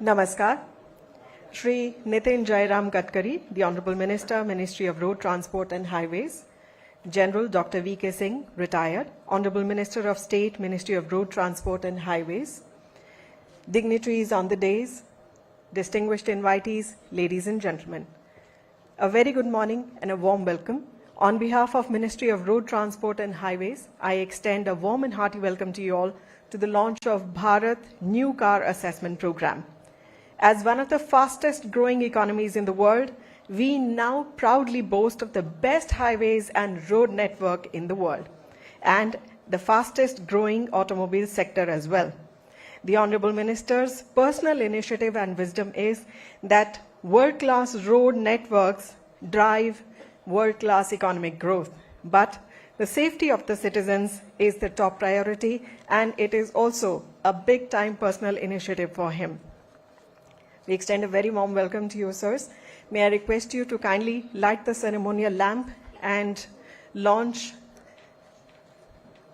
Namaskar. Shri Nitin Gadkari, the Honorable Minister, Ministry of Road Transport and Highways, General Dr. V.K. Singh, retired, Honorable Minister of State, Ministry of Road Transport and Highways, dignitaries on the days, distinguished invitees, ladies and gentlemen. A very good morning and a warm welcome. On behalf of Ministry of Road Transport and Highways, I extend a warm and hearty welcome to you all to the launch of Bharat New Car Assessment Program. As one of the fastest growing economies in the world, we now proudly boast of the best highways and road network in the world, and the fastest growing automobile sector as well. The Honorable Minister's personal initiative and wisdom is that world-class road networks drive world-class economic growth. But the safety of the citizens is the top priority, and it is also a big-time personal initiative for him. We extend a very warm welcome to you, sirs. May I request you to kindly light the ceremonial lamp and launch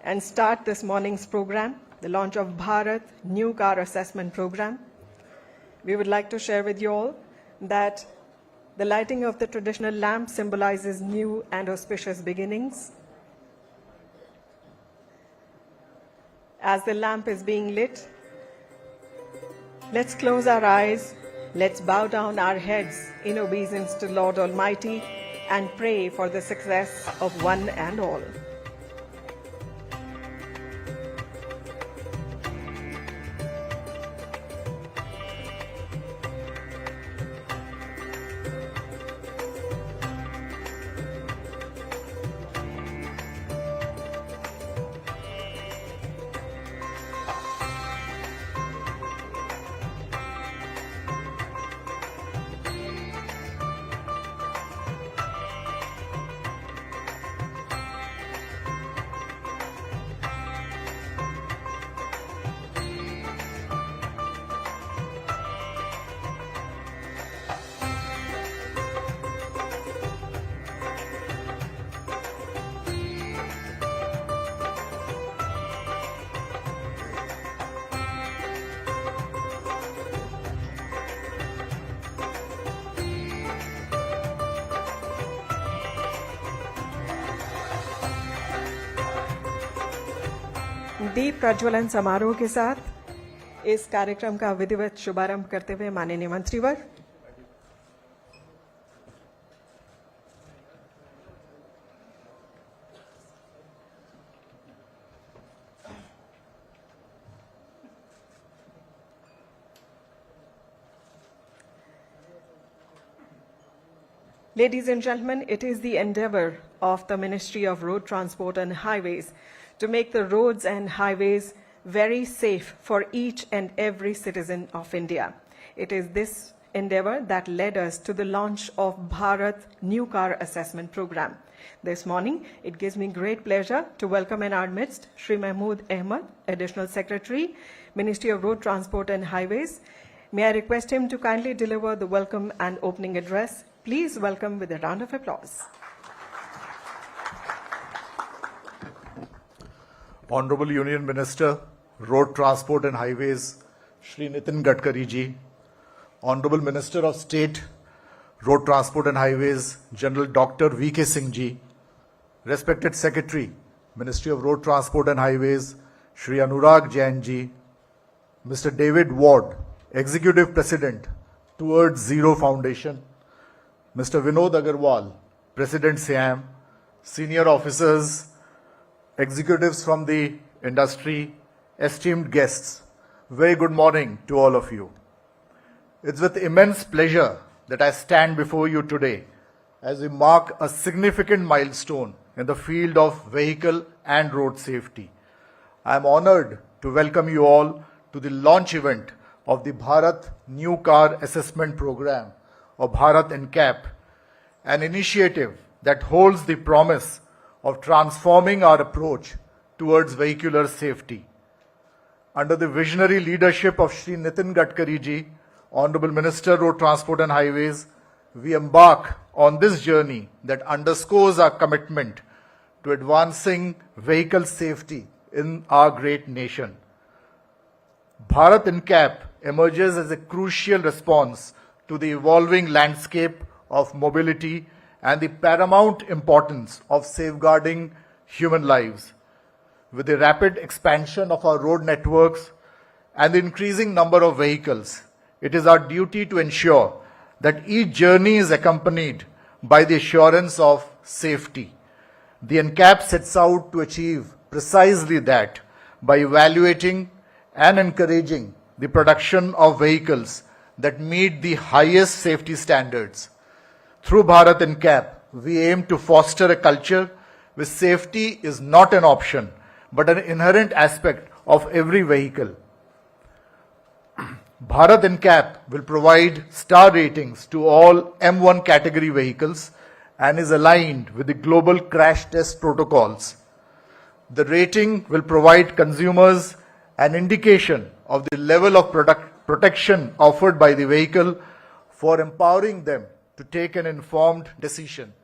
and start this morning's program, the launch of Bharat New Car Assessment Program. We would like to share with you all that the lighting of the traditional lamp symbolizes new and auspicious beginnings. As the lamp is being lit, let's close our eyes, let's bow down our heads in obeisance to Lord Almighty and pray for the success of one and all. दीप प्रज्वलन समारोह के साथ इस कार्यक्रम का विधिवत शुभारंभ करते हुए माननीय मंत्रीवर, ladies and gentlemen, it is the endeavor of the Ministry of Road Transport and Highways to make the roads and highways very safe for each and every citizen of India. It is this endeavor that led us to the launch of Bharat New Car Assessment Program. This morning, it gives me great pleasure to welcome in our midst Shri Mahmood Ahmed, Additional Secretary, Ministry of Road Transport and Highways. May I request him to kindly deliver the welcome and opening address. Please welcome with a round of applause. Honorable Union Minister, Road Transport and Highways, Shri Nitin Gadkari ji, Honorable Minister of State, Road Transport and Highways, General Dr. V.K. Singh ji, respected Secretary, Ministry of Road Transport and Highways, Shri Anurag Jain ji, Mr. David Ward, Executive President, Towards Zero Foundation, Mr. Vinod Agarwal, President SIAM, senior officers, executives from the industry, esteemed guests, very good morning to all of you. It's with immense pleasure that I stand before you today as we mark a significant milestone in the field of vehicle and road safety. I am honored to welcome you all to the launch event of the Bharat New Car Assessment Program, or Bharat NCAP, an initiative that holds the promise of transforming our approach towards vehicular safety. Under the visionary leadership of Shri Nitin Gadkari ji, Honorable Minister, Road Transport and Highways, we embark on this journey that underscores our commitment to advancing vehicle safety in our great nation. Bharat NCAP emerges as a crucial response to the evolving landscape of mobility and the paramount importance of safeguarding human lives. With the rapid expansion of our road networks and the increasing number of vehicles, it is our duty to ensure that each journey is accompanied by the assurance of safety. The NCAP sets out to achieve precisely that by evaluating and encouraging the production of vehicles that meet the highest safety standards. Through Bharat NCAP, we aim to foster a culture where safety is not an option but an inherent aspect of every vehicle. Bharat NCAP will provide star ratings to all M1 category vehicles and is aligned with the global crash test protocols. The rating will provide consumers an indication of the level of protection offered by the vehicle for empowering them to take an informed decision.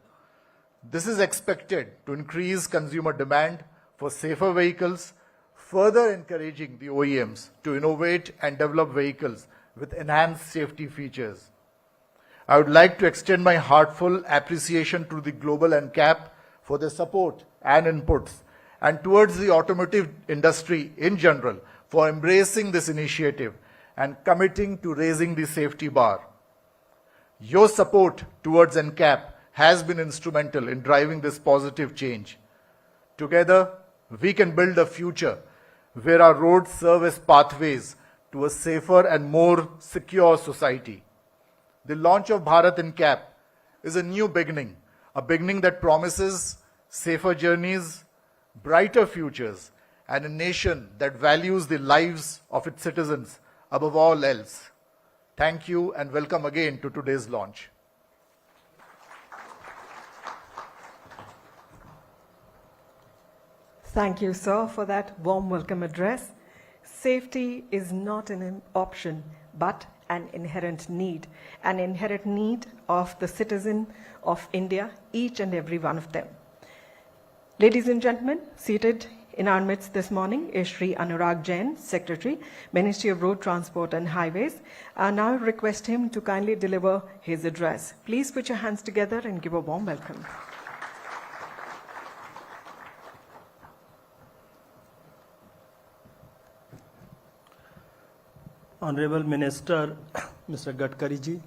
This is expected to increase consumer demand for safer vehicles, further encouraging the OEMs to innovate and develop vehicles with enhanced safety features. I would like to extend my heartfelt appreciation to the global NCAP for their support and inputs, and towards the automotive industry in general for embracing this initiative and committing to raising the safety bar. Your support towards NCAP has been instrumental in driving this positive change. Together, we can build a future where our roads serve as pathways to a safer and more secure society. The launch of Bharat NCAP is a new beginning, a beginning that promises safer journeys, brighter futures, and a nation that values the lives of its citizens above all else. Thank you and welcome again to today's launch. Thank you, sir, for that warm welcome address. Safety is not an option, but an inherent need of the citizen of India, each and every one of them. Ladies and gentlemen, seated in our midst this morning is Shri Anurag Jain, Secretary, Ministry of Road Transport and Highways. I now request him to kindly deliver his address. Please put your hands together and give a warm welcome. Honorable Minister, Mr. Gadkari ji,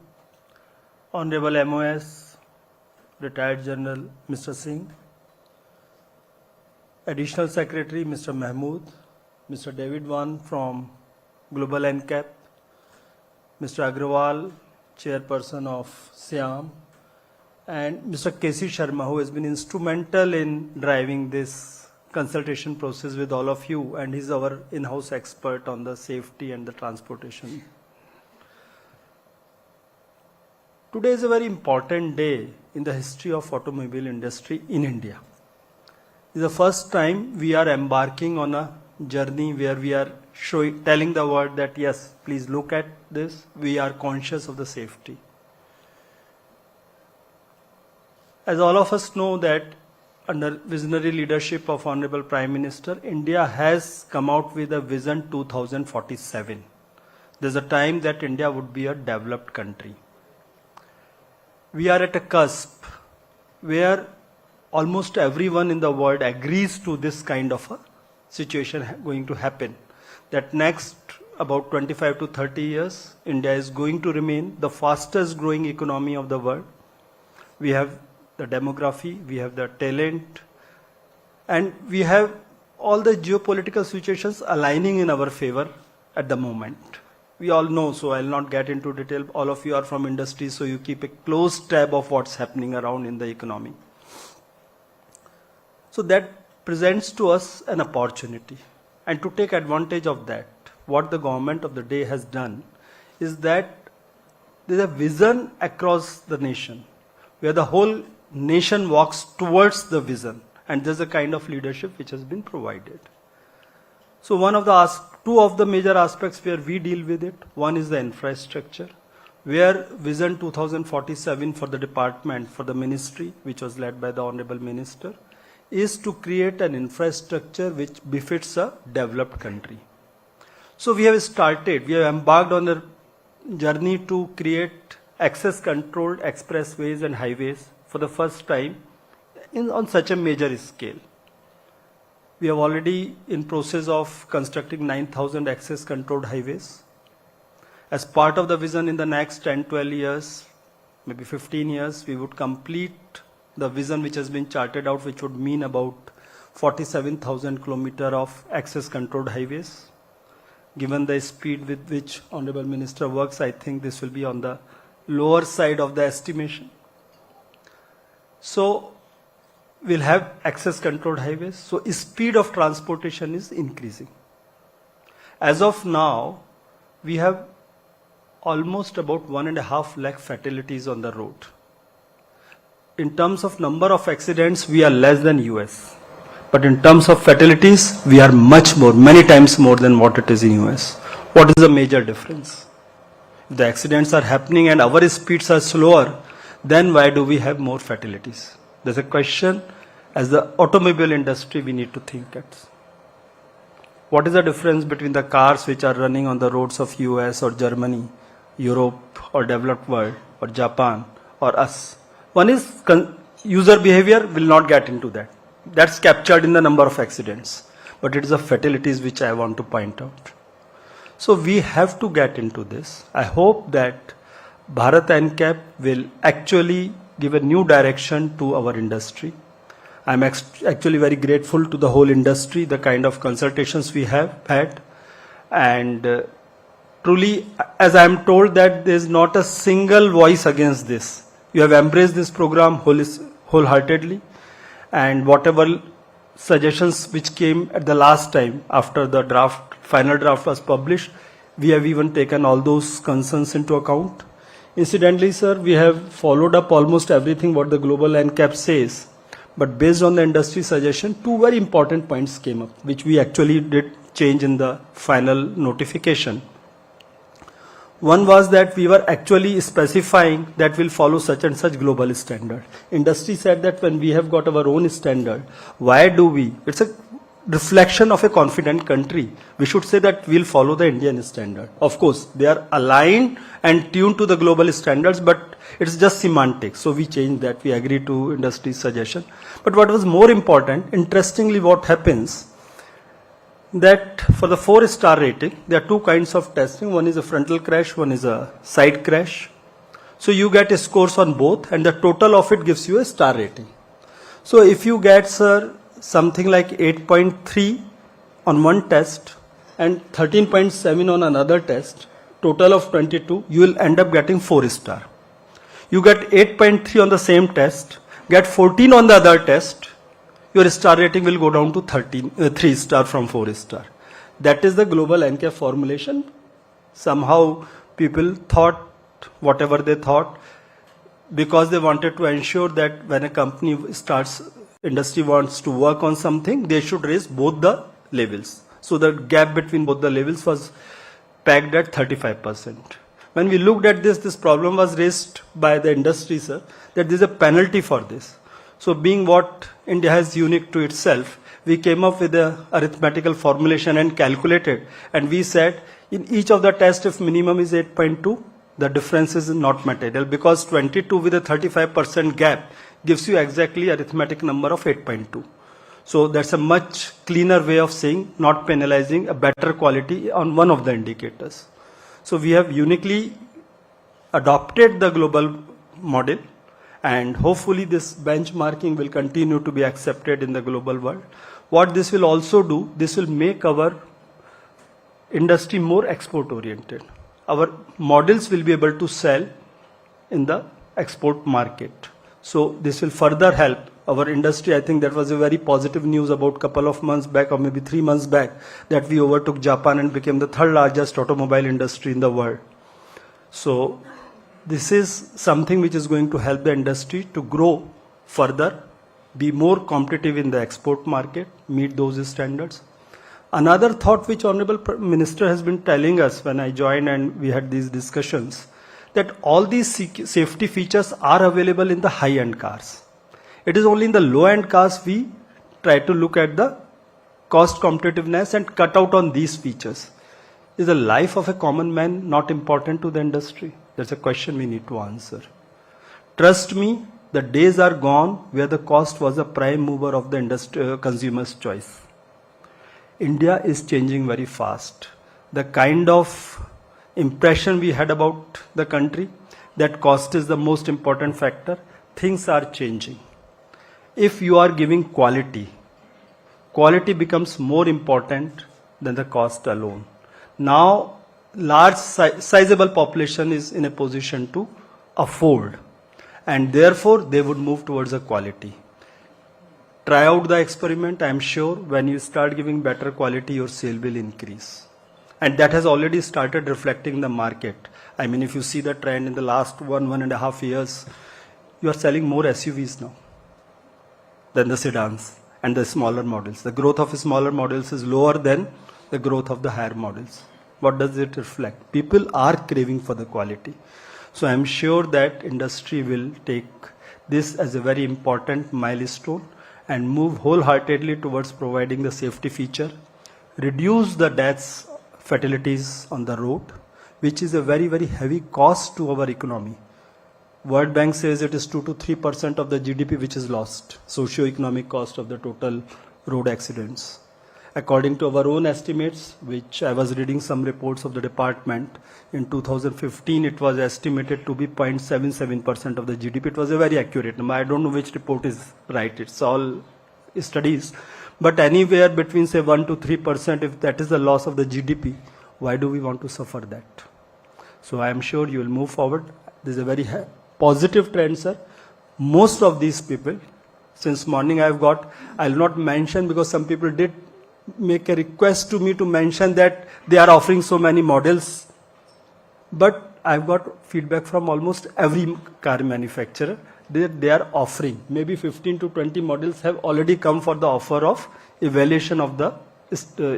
Honorable MOS, Retired General Mr. Singh, Additional Secretary Mr. Mahmood, Mr. David Wan from Global NCAP, Mr. Agrawal, Chairperson of SIAM, and Mr. KC Sharma, who has been instrumental in driving this consultation process with all of you, and he's our in-house expert on the safety and the transportation. Today is a very important day in the history of automobile industry in India. It's the first time we are embarking on a journey where we are telling the world that yes, please look at this, we are conscious of the safety. As all of us know that under visionary leadership of Honorable Prime Minister, India has come out with a vision 2047. There's a time that India would be a developed country. We are at a cusp where almost everyone in the world agrees to this kind of a situation going to happen. That next about 25 to 30 years, India is going to remain the fastest growing economy of the world. We have the demography, we have the talent, and we have all the geopolitical situations aligning in our favor at the moment. We all know, so I'll not get into detail. All of you are from industry, so you keep a close tab of what's happening around in the economy. So that presents to us an opportunity. And to take advantage of that, what the government of the day has done is that there's a vision across the nation, where the whole nation walks towards the vision, and there's a kind of leadership which has been provided. So two of the major aspects where we deal with it, one is the infrastructure, where Vision 2047 for the department, for the ministry, which was led by the Honorable Minister, is to create an infrastructure which befits a developed country. So we have embarked on a journey to create access controlled expressways and highways for the first time on such a major scale. We have already in process of constructing 9,000 access controlled highways. As part of the vision in the next 10, 12 years, maybe 15 years, we would complete the vision which has been charted out, which would mean about 47,000 kilometers of access controlled highways. Given the speed with which Honorable Minister works, I think this will be on the lower side of the estimation. So we'll have access controlled highways. So speed of transportation is increasing. As of now, we have almost about 1.5 lakh fatalities on the road. In terms of number of accidents, we are less than US. But in terms of fatalities, we are much more, many times more than what it is in US. What is the major difference? If the accidents are happening and our speeds are slower, then why do we have more fatalities? There's a question as the automobile industry we need to think at. What is the difference between the cars which are running on the roads of US or Germany, Europe or developed world or Japan or us? One is user behavior, will not get into that. That's captured in the number of accidents. But it is the fatalities which I want to point out. So we have to get into this. I hope that Bharat NCAP will actually give a new direction to our industry. I'm actually very grateful to the whole industry, the kind of consultations we have had. And truly, as I am told that there is not a single voice against this. You have embraced this program wholeheartedly. And whatever suggestions which came at the last time after the final draft was published, we have even taken all those concerns into account. Incidentally, sir, we have followed up almost everything what the global NCAP says. But based on the industry suggestion, two very important points came up, which we actually did change in the final notification. One was that we were actually specifying that we'll follow such and such global standard. Industry said that when we have got our own standard, why do we? It's a reflection of a confident country. We should say that we'll follow the Indian standard. Of course, they are aligned and tuned to the global standards, but it's just semantics. So we changed that. We agreed to industry's suggestion. But what was more important, interestingly, what happens, that for the 4-star rating, there are two kinds of testing. One is a frontal crash, one is a side crash. So you get scores on both and the total of it gives you a star rating. So if you get, sir, something like 8.3 on one test and 13.7 on another test, total of 22, you will end up getting 4-star. You get 8.3 on the same test, get 14 on the other test, your star rating will go down to 3-star from 4-star. That is the global NCAP formulation. Somehow people thought whatever they thought because they wanted to ensure that when a company starts, industry wants to work on something, they should raise both the levels. So the gap between both the levels was pegged at 35%. When we looked at this problem was raised by the industry, sir, that there is a penalty for this. So being what India has unique to itself, we came up with a arithmetical formulation and calculated. And we said in each of the tests, if minimum is 8.2, the difference is not material because 22 with a 35% gap gives you exactly arithmetic number of 8.2. So that's a much cleaner way of saying not penalizing a better quality on one of the indicators. So we have uniquely adopted the global model. And hopefully this benchmarking will continue to be accepted in the global world. What this will also do, this will make our industry more export oriented. Our models will be able to sell in the export market. So this will further help our industry. I think that was a very positive news about a couple of months back or maybe 3 months back that we overtook Japan and became the 3rd largest automobile industry in the world. So this is something which is going to help the industry to grow further, be more competitive in the export market, meet those standards. Another thought which Honorable Minister has been telling us when I joined and we had these discussions, that all these safety features are available in the high-end cars. It is only in the low-end cars we try to look at the cost competitiveness and cut out on these features. Is the life of a common man not important to the industry? That's a question we need to answer. Trust me, the days are gone where the cost was a prime mover of the consumer's choice. India is changing very fast. The kind of impression we had about the country, that cost is the most important factor, things are changing. If you are giving quality, quality becomes more important than the cost alone. Now, large sizable population is in a position to afford, and therefore they would move towards a quality. Try out the experiment. I am sure when you start giving better quality, your sale will increase. And that has already started reflecting in the market. I mean, if you see the trend in the last 1.5 years, you are selling more SUVs now than the sedans and the smaller models. The growth of smaller models is lower than the growth of the higher models. What does it reflect? People are craving for the quality. So I am sure that industry will take this as a very important milestone and move wholeheartedly towards providing the safety feature, reduce the deaths, fatalities on the road, which is a very, very heavy cost to our economy. World Bank says it is 2 to 3% of the GDP which is lost, socio-economic cost of the total road accidents. According to our own estimates, which I was reading some reports of the department, in 2015 it was estimated to be 0.77% of the GDP. It was a very accurate number. I don't know which report is right. It's all studies. But anywhere between say 1 to 3%, if that is the loss of the GDP, why do we want to suffer that? So I am sure you will move forward. This is a very positive trend, sir. Most of these people, since morning I will not mention because some people did make a request to me to mention that they are offering so many models. But I've got feedback from almost every car manufacturer that they are offering. Maybe 15 to 20 models have already come for the offer of evaluation of the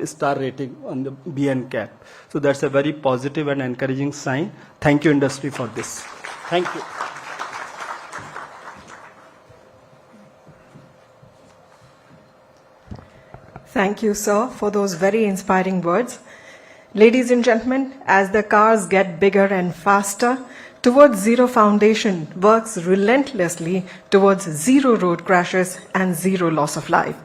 star rating on the BNCAP. So that's a very positive and encouraging sign. Thank you, industry, for this. Thank you. Thank you, sir, for those very inspiring words. Ladies and gentlemen, as the cars get bigger and faster, Towards Zero Foundation works relentlessly towards zero road crashes and zero loss of life.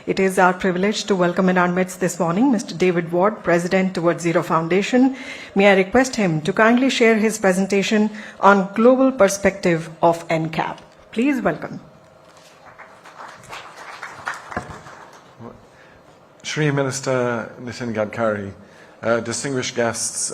It is our privilege to welcome in our midst this morning Mr. David Ward, President Towards Zero Foundation. May I request him to kindly share his presentation on global perspective of NCAP. Please welcome. Shri Minister Nitin Gadkari, distinguished guests,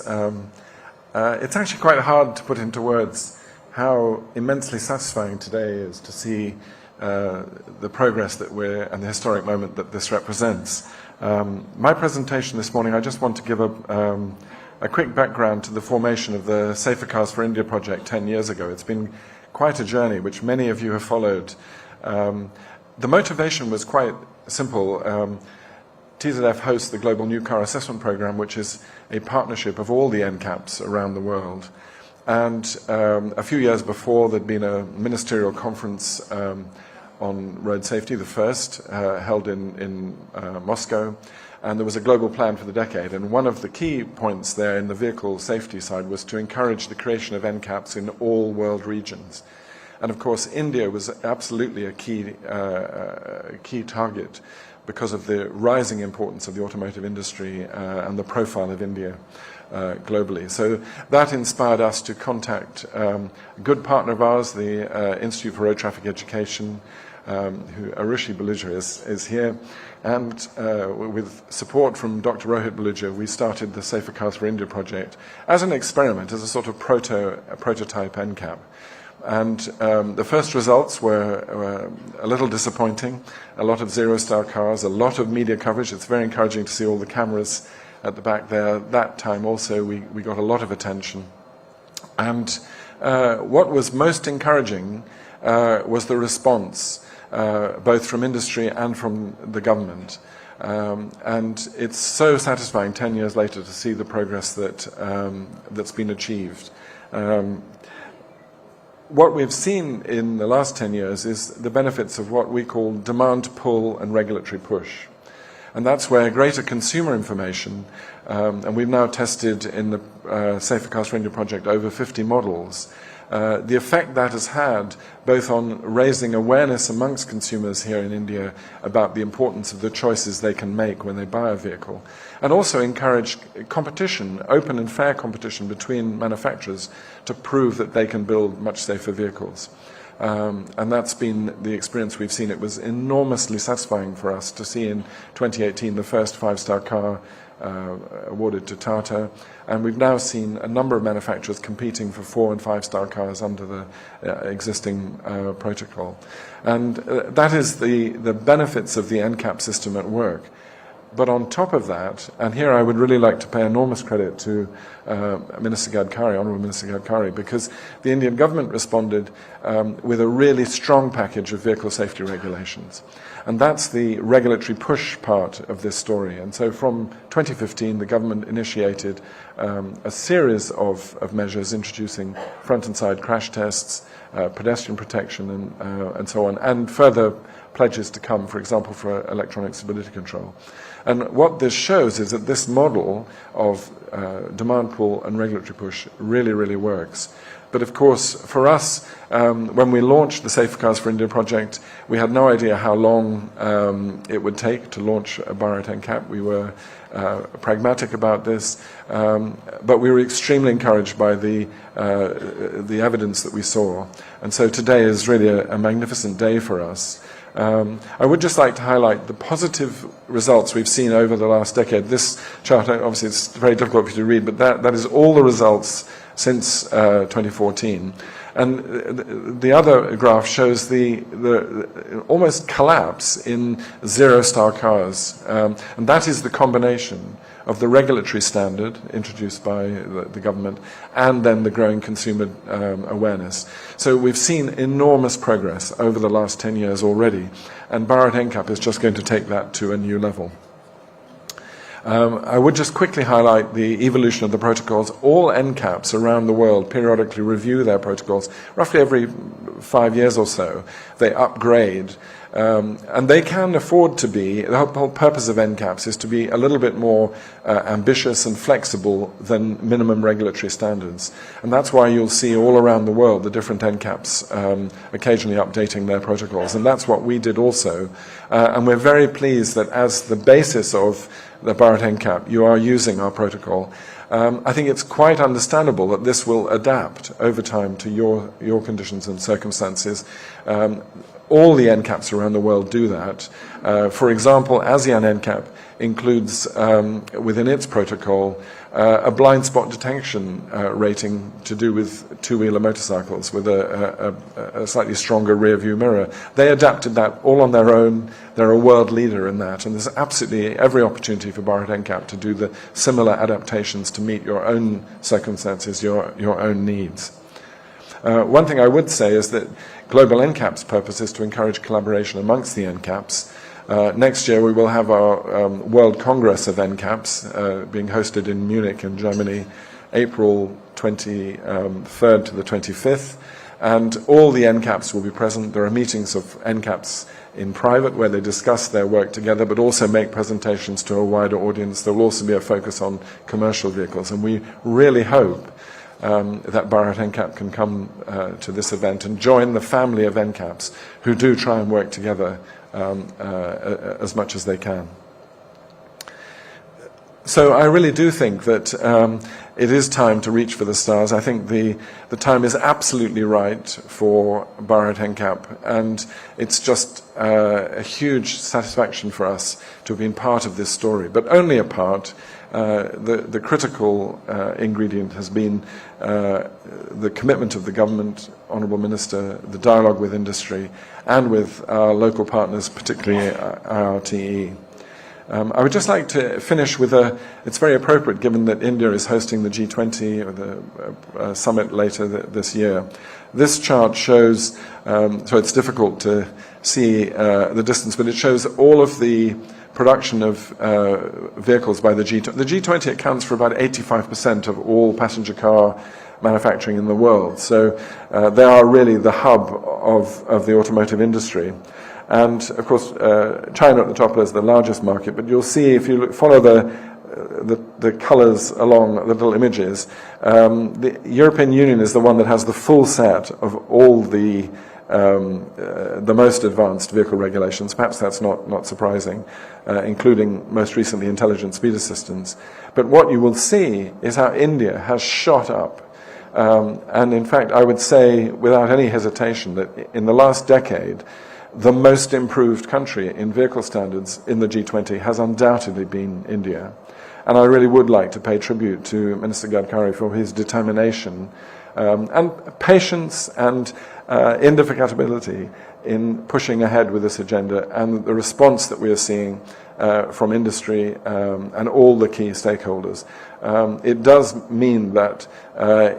it's actually quite hard to put into words how immensely satisfying today is to see the progress that and the historic moment that this represents. My presentation this morning, I just want to give a quick background to the formation of the Safer Cars for India project 10 years ago. It's been quite a journey, which many of you have followed. The motivation was quite simple. TZF hosts the Global New Car Assessment Program, which is a partnership of all the NCAPs around the world. And a few years before, there'd been a ministerial conference on road safety, the first, held in Moscow, and there was a global plan for the decade. And one of the key points there in the vehicle safety side was to encourage the creation of NCAPs in all world regions. And of course, India was absolutely a key target, because of the rising importance of the automotive industry and the profile of India globally. So that inspired us to contact a good partner of ours, the Institute for Road Traffic Education, who Arushi Baluja is here. And with support from Dr. Rohit Baluja, we started the Safer Cars for India project as an experiment, as a sort of prototype NCAP. And the first results were a little disappointing. A lot of zero-star cars, a lot of media coverage. It's very encouraging to see all the cameras at the back there. That time also we got a lot of attention. And what was most encouraging was the response, both from industry and from the government. And it's so satisfying 10 years later to see the progress that's been achieved. What we've seen in the last 10 years is the benefits of what we call demand pull and regulatory push. And that's where greater consumer information and we've now tested in the Safer Cars for India project over 50 models. The effect that has had both on raising awareness amongst consumers here in India about the importance of the choices they can make when they buy a vehicle, and also encourage competition, open and fair competition between manufacturers to prove that they can build much safer vehicles. And that's been the experience we've seen. It was enormously satisfying for us to see in 2018 the first 5-star car awarded to Tata, and we've now seen a number of manufacturers competing for 4- and 5-star cars under the existing protocol. And that is the benefits of the NCAP system at work. But on top of that, and here I would really like to pay enormous credit to Minister Gadkari, Honourable Minister Gadkari, because the Indian government responded with a really strong package of vehicle safety regulations. And that's the regulatory push part of this story. And so from 2015, the government initiated a series of measures introducing front and side crash tests, pedestrian protection and so on, and further pledges to come, for example, for electronic stability control. And what this shows is that this model of demand pull and regulatory push really, really works. But of course, for us, when we launched the Safer Cars for India project, we had no idea how long it would take to launch a Bharat NCAP. We were pragmatic about this, but we were extremely encouraged by the evidence that we saw. And so today is really a magnificent day for us. I would just like to highlight the positive results we've seen over the last decade. This chart, obviously it's very difficult for you to read, but that is all the results since 2014. And the other graph shows the almost collapse in 0-star cars. And that is the combination of the regulatory standard introduced by the government and then the growing consumer awareness. So we've seen enormous progress over the last 10 years already, and Bharat NCAP is just going to take that to a new level. I would just quickly highlight the evolution of the protocols. All NCAPs around the world periodically review their protocols. Roughly every 5 years or so, they upgrade. And they can afford to be, the whole purpose of NCAPs is to be a little bit more ambitious and flexible than minimum regulatory standards. And that's why you'll see all around the world the different NCAPs occasionally updating their protocols. And that's what we did also. And we're very pleased that as the basis of the Bharat NCAP, you are using our protocol. I think it's quite understandable that this will adapt over time to your conditions and circumstances. All the NCAPs around the world do that. For example, ASEAN NCAP includes within its protocol a blind spot detection rating to do with two-wheeler motorcycles with a slightly stronger rear view mirror. They adapted that all on their own. They're a world leader in that, and there's absolutely every opportunity for Bharat NCAP to do the similar adaptations to meet your own circumstances, your own needs. One thing I would say is that Global NCAP's purpose is to encourage collaboration amongst the NCAPs. Next year we will have our World Congress of NCAPs being hosted in Munich in Germany, April 23rd to the 25th, and all the NCAPs will be present. There are meetings of NCAPs in private where they discuss their work together, but also make presentations to a wider audience. There will also be a focus on commercial vehicles, and we really hope that Bharat NCAP can come to this event and join the family of NCAPs who do try and work together as much as they can. So I really do think that it is time to reach for the stars. I think the time is absolutely right for Bharat NCAP, and it's just a huge satisfaction for us to have been part of this story, but only a part. The critical ingredient has been the commitment of the government, Honourable Minister, the dialogue with industry, and with our local partners, particularly IRTE. I would just like to finish with it's very appropriate given that India is hosting the G20 or the summit later this year. This chart shows, so it's difficult to see the distance, but it shows all of the production of vehicles by the G20. The G20 accounts for about 85% of all passenger car manufacturing in the world. So they are really the hub of the automotive industry. And of course, China at the top is the largest market, but you'll see if you follow the colours along the little images, the European Union is the one that has the full set of all the most advanced vehicle regulations. Perhaps that's not surprising, including most recently intelligent speed assistance. But what you will see is how India has shot up. And in fact, I would say without any hesitation that in the last decade, the most improved country in vehicle standards in the G20 has undoubtedly been India. And I really would like to pay tribute to Minister Gadkari for his determination and patience and indefatigability in pushing ahead with this agenda, and the response that we are seeing from industry and all the key stakeholders. It does mean that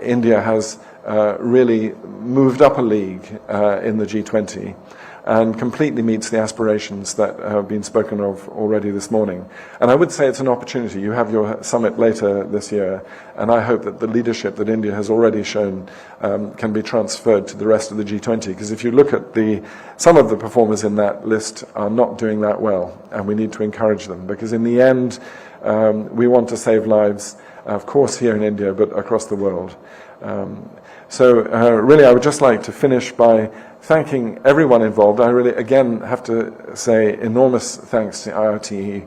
India has really moved up a league in the G20 and completely meets the aspirations that have been spoken of already this morning. And I would say it's an opportunity. You have your summit later this year, and I hope that the leadership that India has already shown can be transferred to the rest of the G20, because if you look at some of the performers in that list are not doing that well, and we need to encourage them, because in the end, we want to save lives, of course here in India, but across the world. So really, I would just like to finish by thanking everyone involved. I really, again, have to say enormous thanks to IRTE,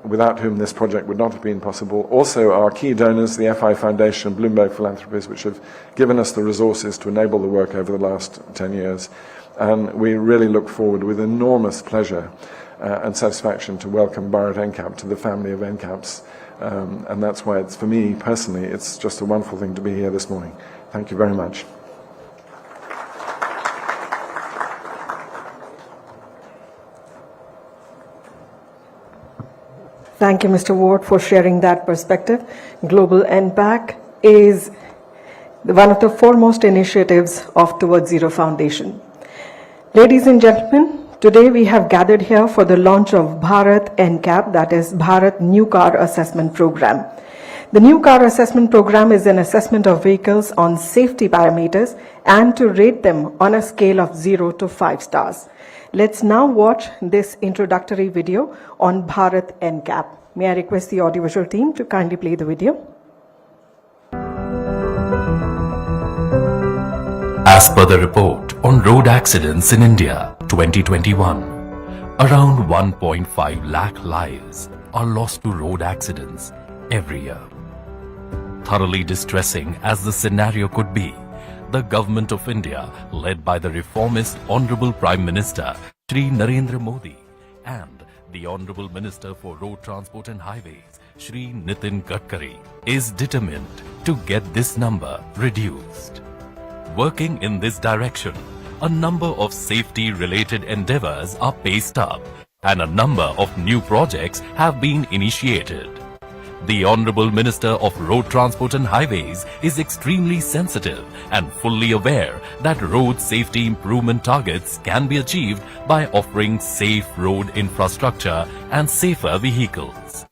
without whom this project would not have been possible. Also, our key donors, the FI Foundation, Bloomberg Philanthropies, which have given us the resources to enable the work over the last 10 years. And we really look forward with enormous pleasure and satisfaction to welcome Bharat NCAP to the family of NCAPs. And that's why it's, for me personally, it's just a wonderful thing to be here this morning. Thank you very much. Thank you, Mr. Ward, for sharing that perspective. Global NPAC is one of the foremost initiatives of Towards Zero Foundation. Ladies and gentlemen, today we have gathered here for the launch of Bharat NCAP, that is Bharat New Car Assessment Program. The New Car Assessment Program is an assessment of vehicles on safety parameters and to rate them on a scale of 0 to 5 stars. Let's now watch this introductory video on Bharat NCAP. May I request the audiovisual team to kindly play the video? As per the report on road accidents in India 2021, around 1.5 lakh lives are lost to road accidents every year. Thoroughly distressing as the scenario could be, the government of India, led by the reformist Honorable Prime Minister Shri Narendra Modi and the Honorable Minister for Road Transport and Highways Shri Nitin Gadkari, is determined to get this number reduced. Working in this direction, a number of safety-related endeavors are paced up and a number of new projects have been initiated. The Honorable Minister of Road Transport and Highways is extremely sensitive and fully aware that road safety improvement targets can be achieved by offering safe road infrastructure and safer vehicles.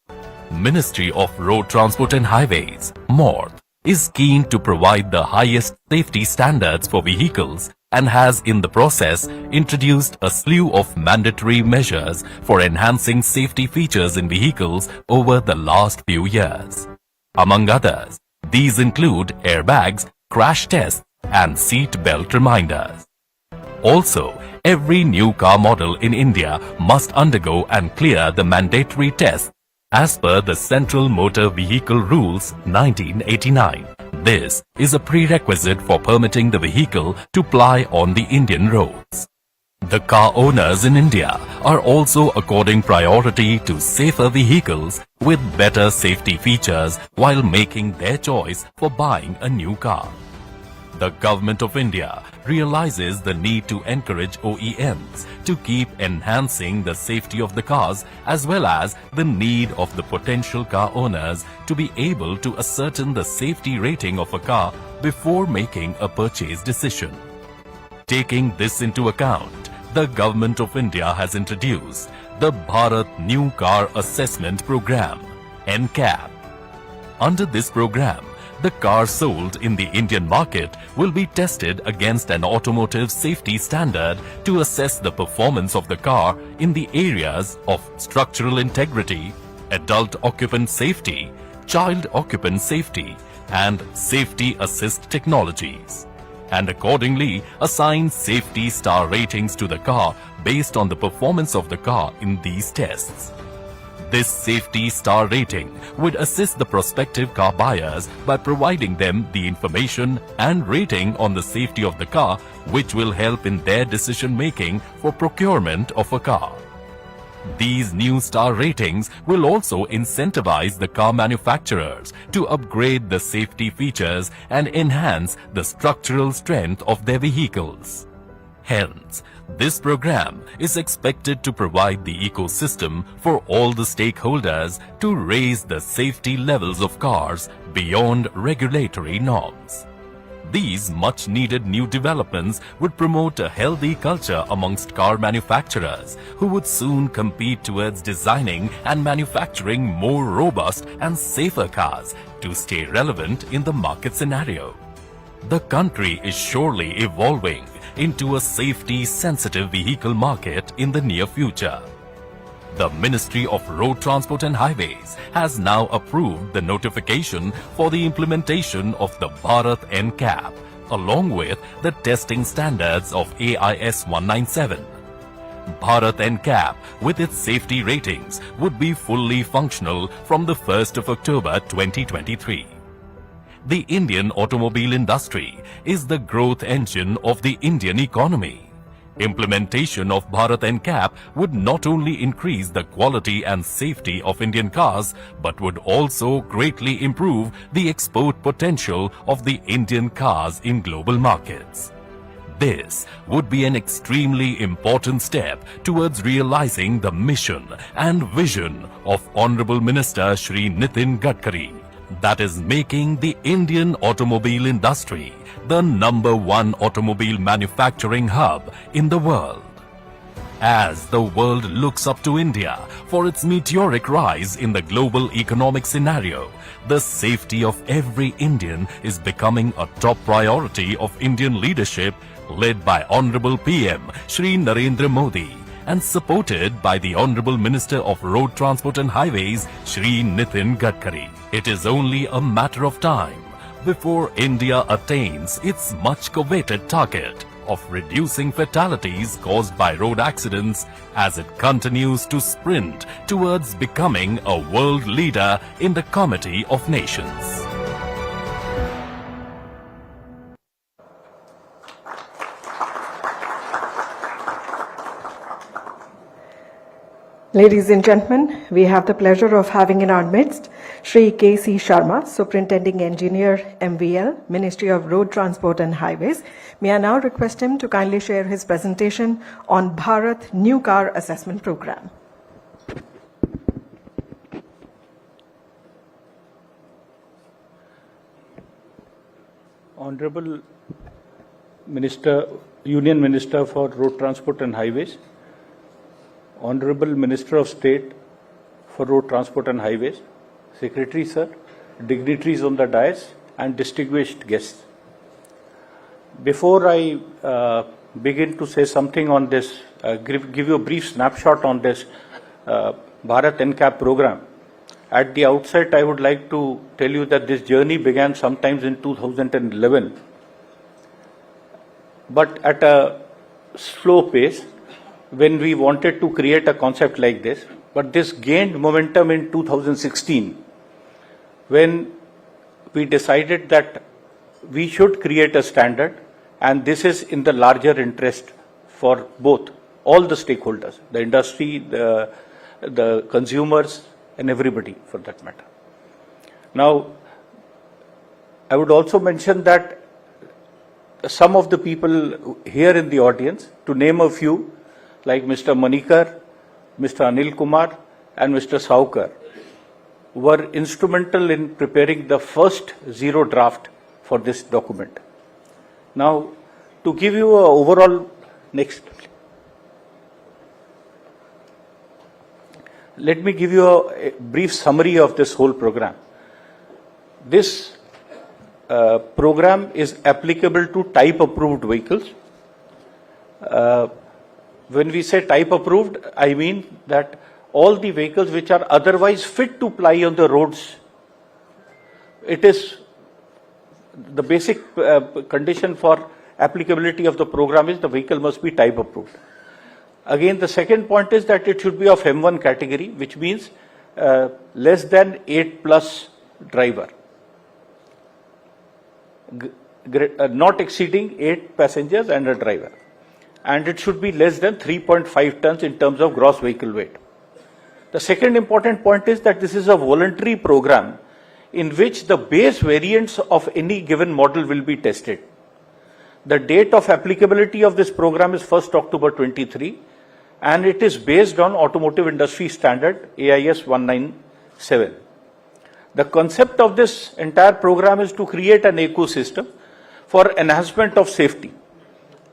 Ministry of Road Transport and Highways, MORTH, is keen to provide the highest safety standards for vehicles and has in the process introduced a slew of mandatory measures for enhancing safety features in vehicles over the last few years. Among others, these include airbags, crash tests and seat belt reminders. Also, every new car model in India must undergo and clear the mandatory tests as per the Central Motor Vehicle Rules 1989. This is a prerequisite for permitting the vehicle to ply on the Indian roads. The car owners in India are also according priority to safer vehicles with better safety features while making their choice for buying a new car. The Government of India realizes the need to encourage OEMs to keep enhancing the safety of the cars as well as the need of the potential car owners to be able to ascertain the safety rating of a car before making a purchase decision. Taking this into account, the Government of India has introduced the Bharat New Car Assessment Program, NCAP. Under this program, the car sold in the Indian market will be tested against an automotive safety standard to assess the performance of the car in the areas of structural integrity, adult occupant safety, child occupant safety, and safety assist technologies, and accordingly assign safety star ratings to the car based on the performance of the car in these tests. This safety star rating would assist the prospective car buyers by providing them the information and rating on the safety of the car, which will help in their decision making for procurement of a car. These new star ratings will also incentivize the car manufacturers to upgrade the safety features and enhance the structural strength of their vehicles. Hence, this program is expected to provide the ecosystem for all the stakeholders to raise the safety levels of cars beyond regulatory norms. These much-needed new developments would promote a healthy culture amongst car manufacturers who would soon compete towards designing and manufacturing more robust and safer cars to stay relevant in the market scenario. The country is surely evolving into a safety-sensitive vehicle market in the near future. The Ministry of Road Transport and Highways has now approved the notification for the implementation of the Bharat NCAP, along with the testing standards of AIS 197. Bharat NCAP, with its safety ratings, would be fully functional from the 1st of October 2023. The Indian automobile industry is the growth engine of the Indian economy. Implementation of Bharat NCAP would not only increase the quality and safety of Indian cars, but would also greatly improve the export potential of the Indian cars in global markets. This would be an extremely important step towards realizing the mission and vision of Honorable Minister Shri Nitin Gadkari, that is making the Indian automobile industry the #1 automobile manufacturing hub in the world. As the world looks up to India for its meteoric rise in the global economic scenario, the safety of every Indian is becoming a top priority of Indian leadership led by Honorable PM Shri Narendra Modi and supported by the Honorable Minister of Road Transport and Highways Shri Nitin Gadkari. It is only a matter of time before India attains its much coveted target of reducing fatalities caused by road accidents as it continues to sprint towards becoming a world leader in the Committee of Nations. Ladies and gentlemen, we have the pleasure of having in our midst Shri K.C. Sharma, Superintending Engineer, MVL, Ministry of Road Transport and Highways. May I now request him to kindly share his presentation on Bharat New Car Assessment Program. Honorable Minister, Union Minister for Road Transport and Highways, Honorable Minister of State for Road Transport and Highways, Secretary Sir, dignitaries on the dais and distinguished guests. Before I begin to say something on this, give you a brief snapshot on this Bharat NCAP program, at the outset I would like to tell you that this journey began sometimes in 2011, but at a slow pace, when we wanted to create a concept like this, but this gained momentum in 2016 when we decided that we should create a standard, and this is in the larger interest for both, all the stakeholders, the industry, the consumers and everybody for that matter. Now, I would also mention that some of the people here in the audience, to name a few, like Mr. Manikar, Mr. Anil Kumar and Mr. Saukar, were instrumental in preparing the first zero draft for this document. Now, to give you an overall, let me give you a brief summary of this whole program. This program is applicable to type approved vehicles. When we say type approved, I mean that all the vehicles which are otherwise fit to ply on the roads. It is the basic condition for applicability of the program is the vehicle must be type approved. Again, the second point is that it should be of M1 category, which means less than 8+ driver, not exceeding 8 passengers and a driver, and it should be less than 3.5 tons in terms of gross vehicle weight. The second important point is that this is a voluntary program in which the base variants of any given model will be tested. The date of applicability of this program is 1st October 23, and it is based on automotive industry standard AIS 197. The concept of this entire program is to create an ecosystem for enhancement of safety,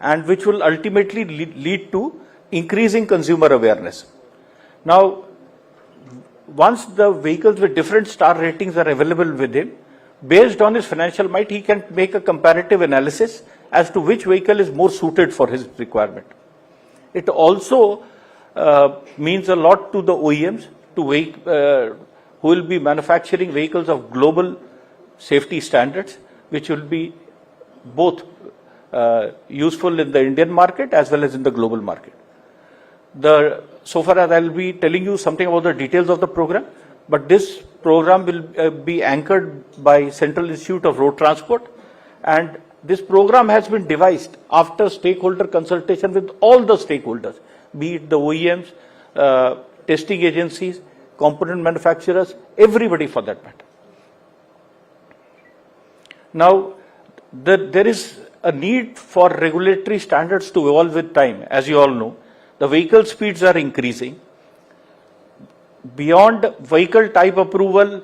and which will ultimately lead to increasing consumer awareness. Now, once the vehicles with different star ratings are available with him, based on his financial might, he can make a comparative analysis as to which vehicle is more suited for his requirement. It also means a lot to the OEMs who will be manufacturing vehicles of global safety standards, which will be both useful in the Indian market as well as in the global market. So far as I will be telling you something about the details of the program, but this program will be anchored by Central Institute of Road Transport, and this program has been devised after stakeholder consultation with all the stakeholders, be it the OEMs, testing agencies, component manufacturers, everybody for that matter. Now, there is a need for regulatory standards to evolve with time, as you all know. The vehicle speeds are increasing. Beyond vehicle type approval,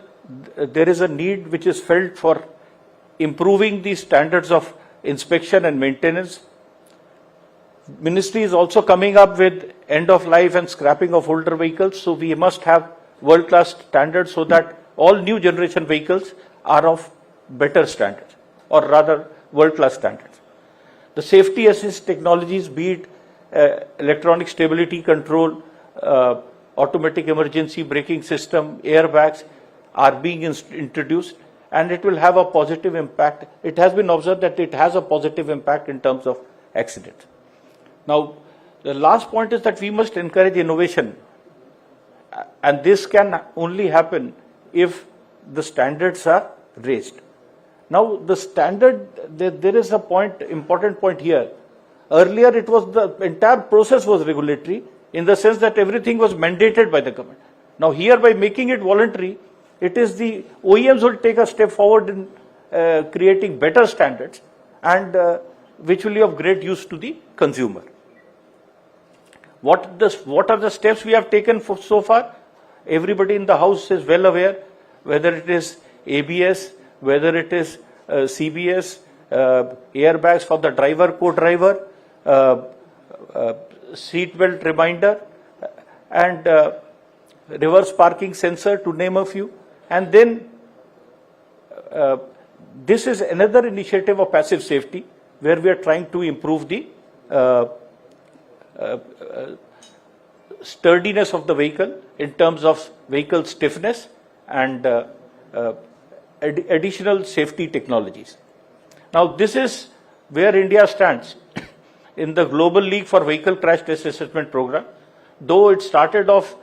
there is a need which is felt for improving the standards of inspection and maintenance. Ministry is also coming up with end of life and scrapping of older vehicles, so we must have world-class standards so that all new generation vehicles are of better standards, or rather world-class standards. The safety assist technologies, be it electronic stability control, automatic emergency braking system, airbags, are being introduced, and it will have a positive impact. It has been observed that it has a positive impact in terms of accidents. Now, the last point is that we must encourage innovation, and this can only happen if the standards are raised. Now, the standard, there is a important point here. Earlier, it was the entire process was regulatory in the sense that everything was mandated by the government. Now, here by making it voluntary, it is the OEMs will take a step forward in creating better standards, and which will be of great use to the consumer. What are the steps we have taken so far? Everybody in the house is well aware, whether it is ABS, whether it is CBS, airbags for the driver, co-driver, seat belt reminder, and reverse parking sensor, to name a few. And then this is another initiative of passive safety, where we are trying to improve the sturdiness of the vehicle in terms of vehicle stiffness and additional safety technologies. Now, this is where India stands in the Global League for Vehicle Crash Test Assessment Program. Though it started off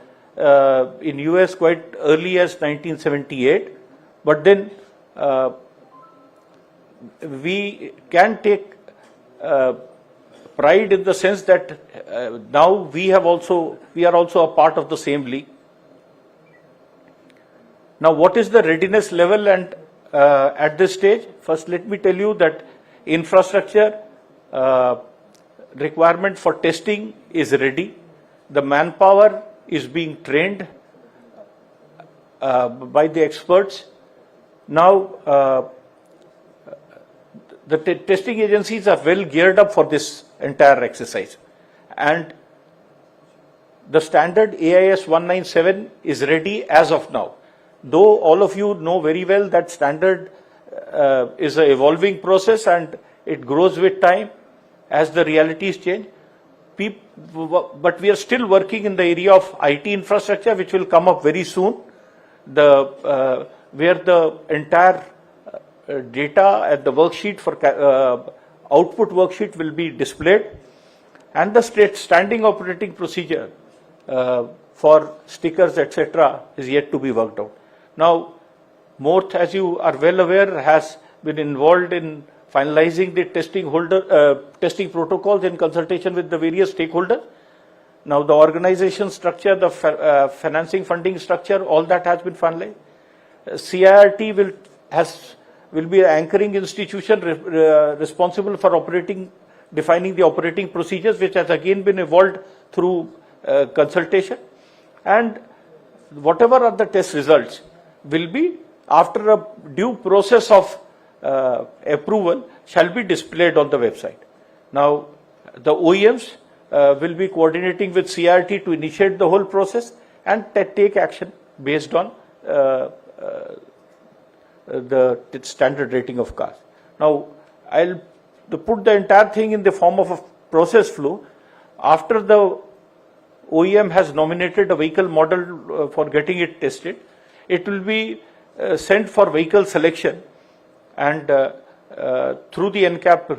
in US quite early as 1978, but then we can take pride in the sense that now we are also a part of the same league. Now, what is the readiness level and at this stage? First, let me tell you that infrastructure requirement for testing is ready. The manpower is being trained by the experts. Now, the testing agencies are well geared up for this entire exercise, and the standard AIS 197 is ready as of now. Though all of you know very well that standard is an evolving process and it grows with time as the realities change. but we are still working in the area of IT infrastructure, which will come up very soon. Where the entire data at the worksheet for output worksheet will be displayed, and the standing operating procedure for stickers, etc., is yet to be worked out. Now, MORTH, as you are well aware, has been involved in finalizing the testing protocols in consultation with the various stakeholders. Now, the organization structure, the financing funding structure, all that has been finalized. CIRT will be an anchoring institution responsible for defining the operating procedures, which has again been evolved through consultation. And whatever are the test results will be, after a due process of approval, shall be displayed on the website. Now, the OEMs will be coordinating with CIRT to initiate the whole process and take action based on the standard rating of cars. Now, I'll put the entire thing in the form of a process flow. After the OEM has nominated a vehicle model for getting it tested, it will be sent for vehicle selection, and through the NCAP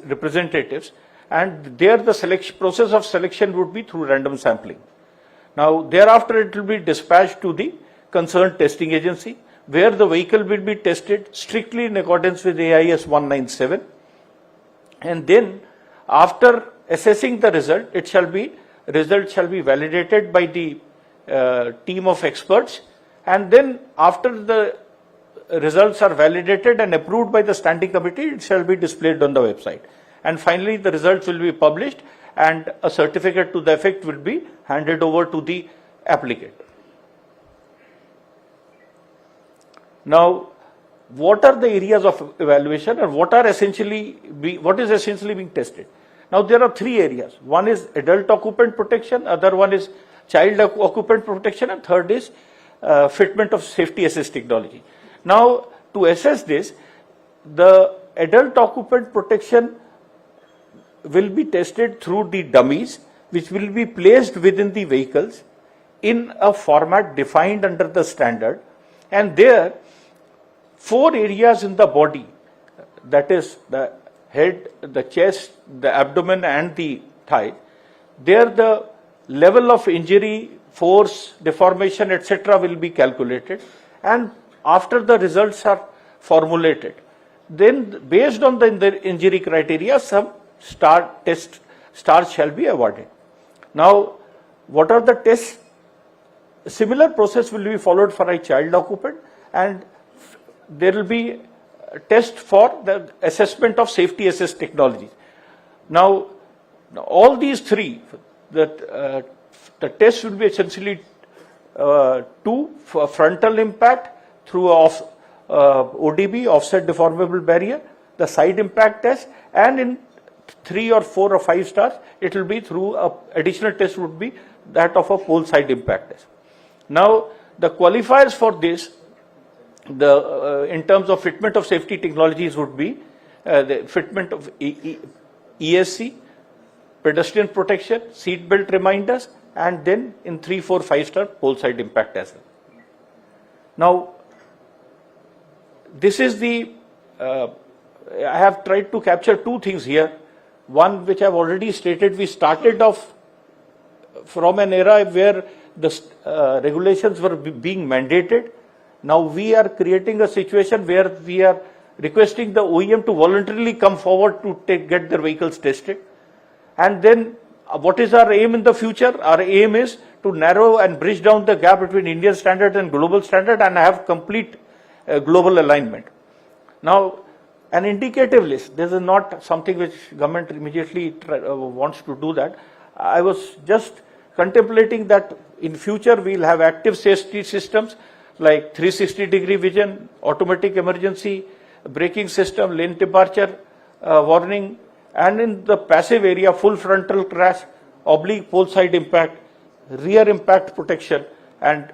representatives, and there the process of selection would be through random sampling. Now, thereafter it will be dispatched to the concerned testing agency, where the vehicle will be tested strictly in accordance with AIS 197, and then after assessing the result, result shall be validated by the team of experts, and then after the results are validated and approved by the standing committee, it shall be displayed on the website. And finally, the results will be published, and a certificate to the effect will be handed over to the applicant. Now, what are the areas of evaluation, and what is essentially being tested? Now, there are three areas. One is adult occupant protection, other one is child occupant protection, and third is fitment of safety assist technology. Now, to assess this, the adult occupant protection will be tested through the dummies, which will be placed within the vehicles in a format defined under the standard, and there 4 areas in the body, that is the head, the chest, the abdomen and the thigh, there the level of injury, force, deformation, etc. will be calculated, and after the results are formulated, then based on the injury criteria, some stars shall be awarded. Now, what are the tests? A similar process will be followed for a child occupant, and there will be a test for the assessment of safety assist technologies. Now, all these three, the test will be essentially 2 for frontal impact through ODB, offset deformable barrier, the side impact test, and in 3 or 4 or 5 stars, it will be through additional test would be that of a pole side impact test. Now, the qualifiers for this, in terms of fitment of safety technologies, would be the fitment of ESC, pedestrian protection, seat belt reminders, and then in 3, 4, 5 star pole side impact as well. Now, this is the, I have tried to capture 2 things here. One, which I have already stated, we started off from an era where the regulations were being mandated. Now we are creating a situation where we are requesting the OEM to voluntarily come forward to get their vehicles tested. And then what is our aim in the future? Our aim is to narrow and bridge down the gap between Indian standard and global standard and have complete global alignment. Now, an indicative list, this is not something which government immediately wants to do that. I was just contemplating that in future we will have active safety systems like 360-degree vision, automatic emergency braking system, lane departure warning, and in the passive area, full frontal crash, oblique pole side impact, rear impact protection, and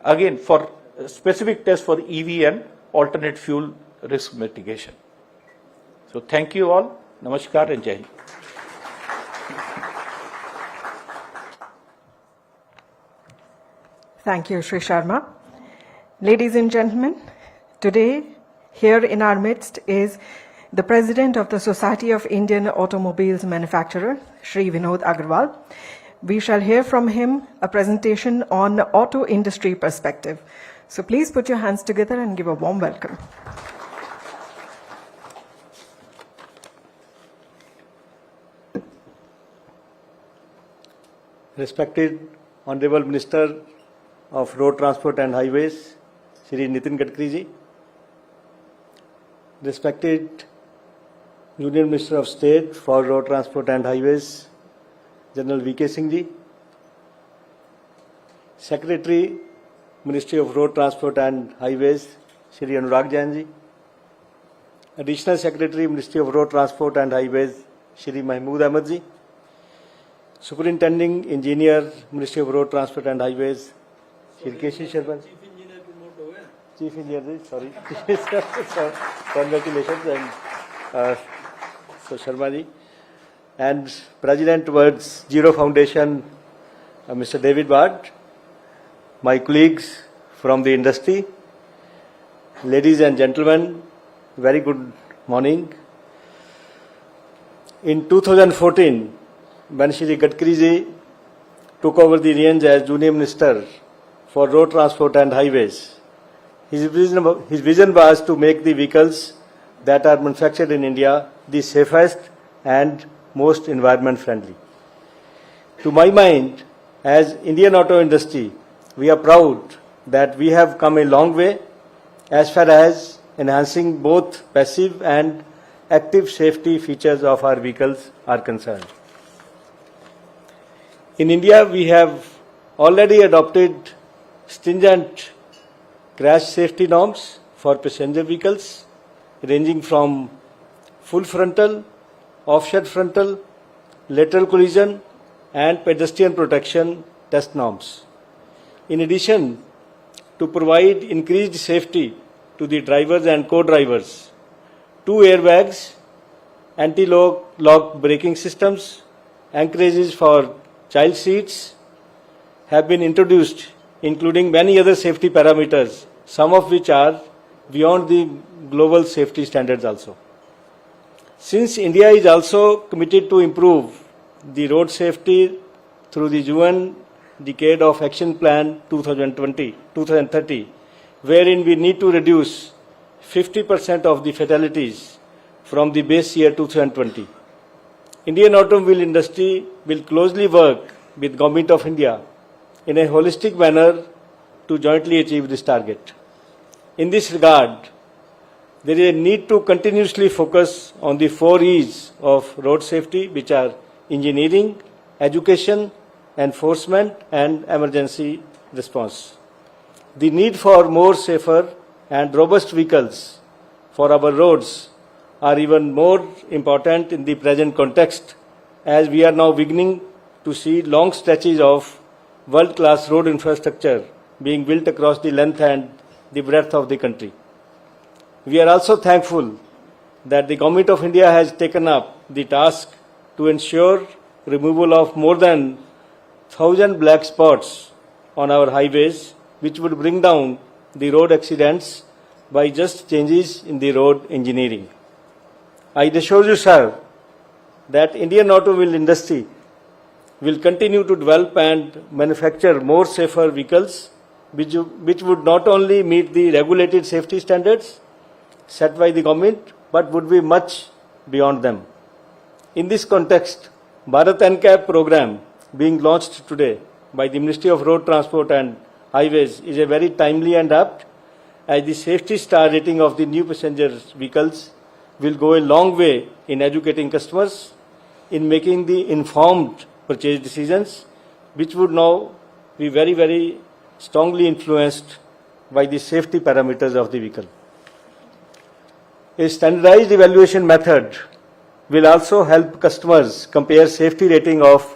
again for specific tests for EV and alternate fuel risk mitigation. So thank you all. Namaskar and Jai Hind. Thank you, Shri Sharma. Ladies and gentlemen, today here in our midst is the President of the Society of Indian Automobiles Manufacturers, Shri Vinod Agarwal. We shall hear from him a presentation on auto industry perspective. So please put your hands together and give a warm welcome. Respected Honorable Minister of Road Transport and Highways, Shri Nitin Gadkari ji. Respected Union Minister of State for Road Transport and Highways, General V.K. Singh ji. Secretary, Ministry of Road Transport and Highways, Shri Anurag Jain ji. Additional Secretary, Ministry of Road Transport and Highways, Shri Mahmood Ahmed ji. Superintending Engineer, Ministry of Road Transport and Highways, Shri Keshi Sharma. Chief Engineer, sorry. Congratulations, and so Sharma ji. And President towards Zero Foundation, Mr. David Bard. My colleagues from the industry, ladies and gentlemen, very good morning. In 2014, when Shri Gadkari ji took over the reins as Junior Minister for Road Transport and Highways, his vision was to make the vehicles that are manufactured in India the safest and most environment friendly. To my mind, as Indian auto industry, we are proud that we have come a long way as far as enhancing both passive and active safety features of our vehicles are concerned. In India, we have already adopted stringent crash safety norms for passenger vehicles, ranging from full frontal, offset frontal, lateral collision, and pedestrian protection test norms. In addition, to provide increased safety to the drivers and co-drivers, 2 airbags, anti-lock braking systems, anchorages for child seats have been introduced, including many other safety parameters, some of which are beyond the global safety standards also. Since India is also committed to improve the road safety through the UN Decade of Action Plan 2030, wherein we need to reduce 50% of the fatalities from the base year 2020. Indian automobile industry will closely work with Government of India in a holistic manner to jointly achieve this target. In this regard, there is a need to continuously focus on the 4 E's of road safety, which are engineering, education, enforcement, and emergency response. The need for more safer and robust vehicles for our roads are even more important in the present context, as we are now beginning to see long stretches of world-class road infrastructure being built across the length and the breadth of the country. We are also thankful that the Government of India has taken up the task to ensure removal of more than 1,000 black spots on our highways, which would bring down the road accidents by just changes in the road engineering. I assure you, sir, that Indian automobile industry will continue to develop and manufacture more safer vehicles, which would not only meet the regulated safety standards set by the government, but would be much beyond them. In this context, Bharat NCAP program being launched today by the Ministry of Road Transport and Highways is a very timely and apt, as the safety star rating of the new passenger vehicles will go a long way in educating customers in making the informed purchase decisions, which would now be very, very strongly influenced by the safety parameters of the vehicle. A standardized evaluation method will also help customers compare safety rating of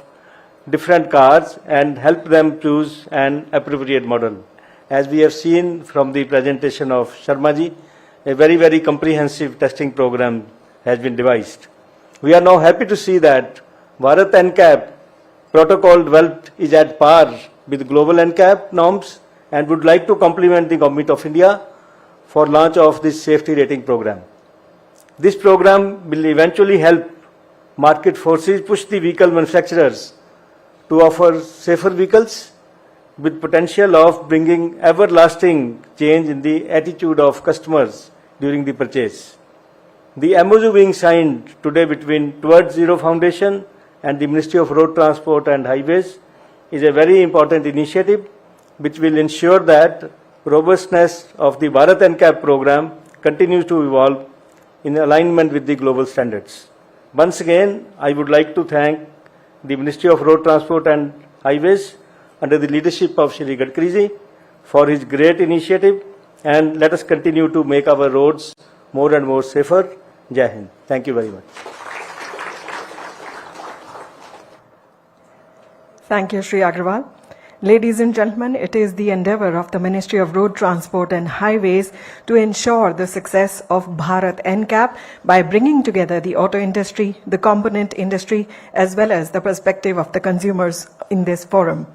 different cars and help them choose an appropriate model. As we have seen from the presentation of Sharma ji, a very, very comprehensive testing program has been devised. We are now happy to see that Bharat NCAP protocol developed is at par with global NCAP norms and would like to compliment the Government of India for launch of this safety rating program. This program will eventually help market forces push the vehicle manufacturers to offer safer vehicles with potential of bringing everlasting change in the attitude of customers during the purchase. The MOU being signed today between Towards Zero Foundation and the Ministry of Road Transport and Highways is a very important initiative which will ensure that robustness of the Bharat NCAP program continues to evolve in alignment with the global standards. Once again, I would like to thank the Ministry of Road Transport and Highways under the leadership of Shri Gadkari ji for his great initiative, and let us continue to make our roads more and more safer. Jai Hind. Thank you very much. Thank you, Shri Agrawal. Ladies and gentlemen, it is the endeavor of the Ministry of Road Transport and Highways to ensure the success of Bharat NCAP by bringing together the auto industry, the component industry, as well as the perspective of the consumers in this forum.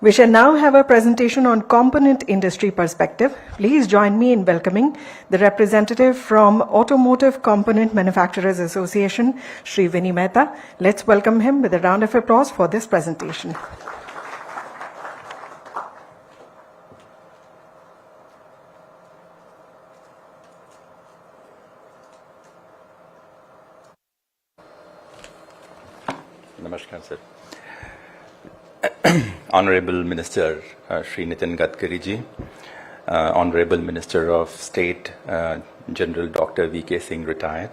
We shall now have a presentation on component industry perspective. Please join me in welcoming the representative from Automotive Component Manufacturers Association, Shri Vinny Mehta. Let's welcome him with a round of applause for this presentation. Namaskar, sir. Honorable Minister Shri Nitin Gadkari ji, Honorable Minister of State General Dr. V.K. Singh, retired,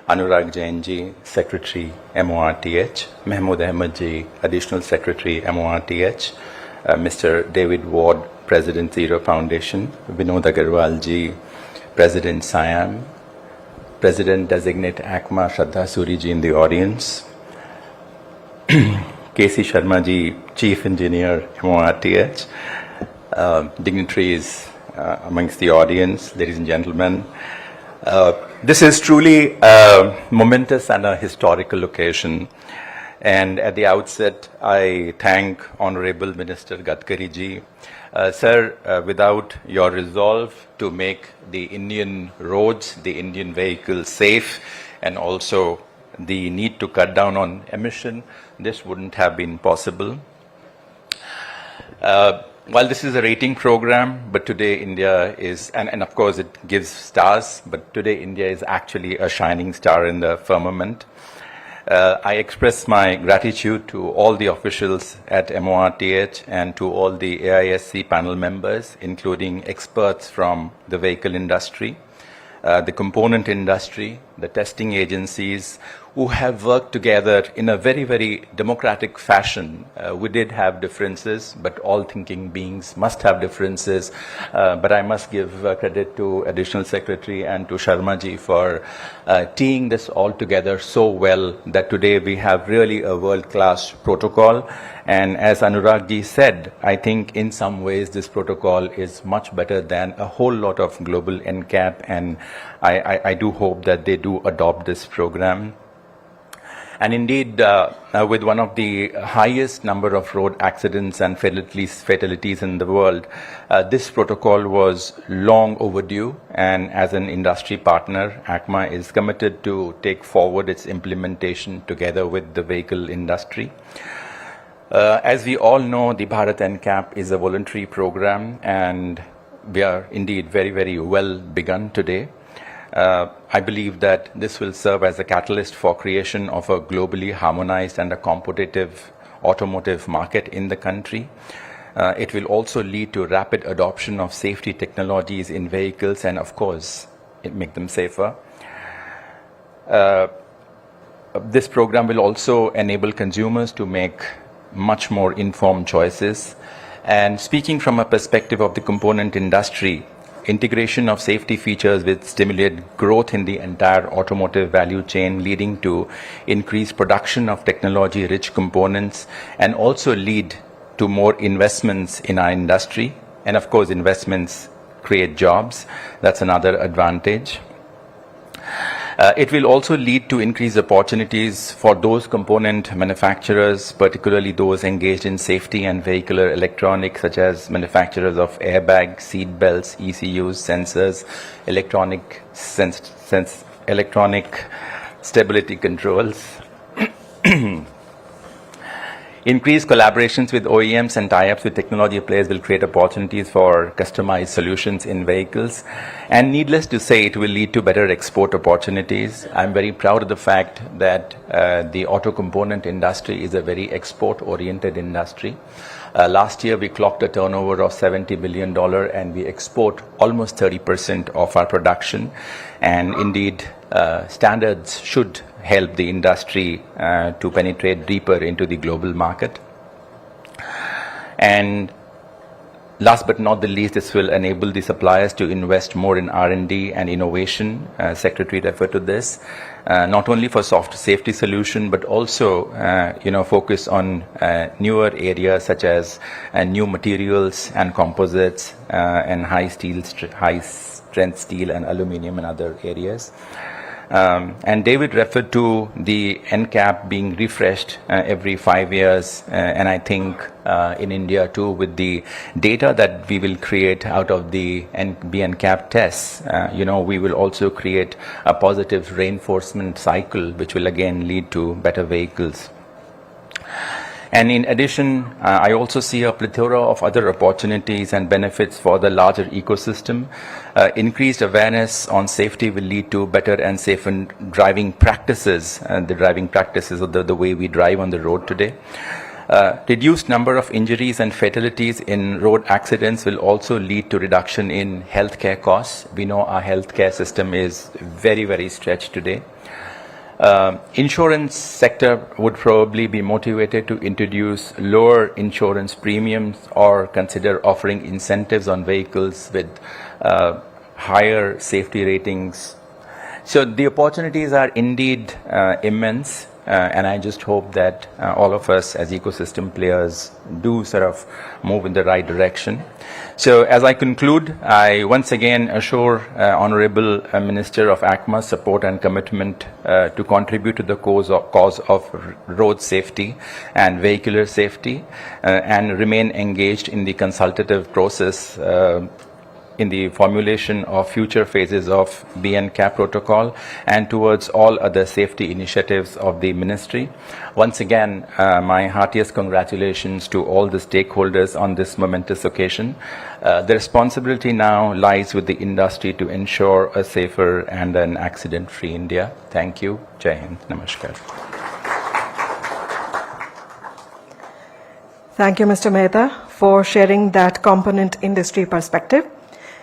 Anurag Jain ji, Secretary MORTH, Mahmood Ahmed ji, Additional Secretary MORTH, Mr. David Ward, President Zero Foundation, Vinod Agarwal ji, President SIAM, President Designate ACMA Shraddha Suri ji in the audience, K.C. Sharma ji, Chief Engineer, MORTH, dignitaries amongst the audience, ladies and gentlemen. This is truly a momentous and a historical occasion. And at the outset, I thank Honorable Minister Gadkari ji. Sir, without your resolve to make the Indian roads, the Indian vehicles safe, and also the need to cut down on emission, this wouldn't have been possible. While this is a rating program, but today India is, and of course it gives stars, but today India is actually a shining star in the firmament. I express my gratitude to all the officials at MORTH and to all the AISC panel members, including experts from the vehicle industry, the component industry, the testing agencies, who have worked together in a very, very democratic fashion. We did have differences, but all thinking beings must have differences. But I must give credit to Additional Secretary and to Sharma ji for teeing this all together so well that today we have really a world-class protocol. And as Anurag ji said, I think in some ways this protocol is much better than a whole lot of global NCAP, and I do hope that they do adopt this program. And indeed, with one of the highest number of road accidents and fatalities in the world, this protocol was long overdue. And as an industry partner, ACMA is committed to take forward its implementation together with the vehicle industry. As we all know, the Bharat NCAP is a voluntary program, and we are indeed very, very well begun today. I believe that this will serve as a catalyst for creation of a globally harmonized and a competitive automotive market in the country. It will also lead to rapid adoption of safety technologies in vehicles and, of course, make them safer. This program will also enable consumers to make much more informed choices. And speaking from a perspective of the component industry, integration of safety features will stimulate growth in the entire automotive value chain, leading to increased production of technology-rich components, and also lead to more investments in our industry. And of course, investments create jobs. That's another advantage. It will also lead to increased opportunities for those component manufacturers, particularly those engaged in safety and vehicular electronics, such as manufacturers of airbags, seat belts, ECUs, sensors, electronic stability controls. Increased collaborations with OEMs and tie-ups with technology players will create opportunities for customized solutions in vehicles. And needless to say, it will lead to better export opportunities. I'm very proud of the fact that the auto component industry is a very export-oriented industry. Last year, we clocked a turnover of $70 billion, and we export almost 30% of our production. And indeed, standards should help the industry to penetrate deeper into the global market. And last but not the least, this will enable the suppliers to invest more in R&D and innovation. Secretary referred to this, not only for soft safety solution, but also focus on newer areas such as new materials and composites and high strength steel and aluminum and other areas. And David referred to the NCAP being refreshed every 5 years, and I think in India too, with the data that we will create out of the BNCAP tests, we will also create a positive reinforcement cycle, which will again lead to better vehicles. And in addition, I also see a plethora of other opportunities and benefits for the larger ecosystem. Increased awareness on safety will lead to better and safer driving practices, the driving practices of the way we drive on the road today. Reduced number of injuries and fatalities in road accidents will also lead to reduction in healthcare costs. We know our healthcare system is very, very stretched today. Insurance sector would probably be motivated to introduce lower insurance premiums or consider offering incentives on vehicles with higher safety ratings. So the opportunities are indeed immense, and I just hope that all of us as ecosystem players do sort of move in the right direction. So as I conclude, I once again assure Honorable Minister of ACMA's support and commitment to contribute to the cause of road safety and vehicular safety and remain engaged in the consultative process in the formulation of future phases of BNCAP protocol and towards all other safety initiatives of the ministry. Once again, my heartiest congratulations to all the stakeholders on this momentous occasion. The responsibility now lies with the industry to ensure a safer and an accident-free India. Thank you. Jai Hind. Namaskar. Thank you, Mr. Mehta, for sharing that component industry perspective.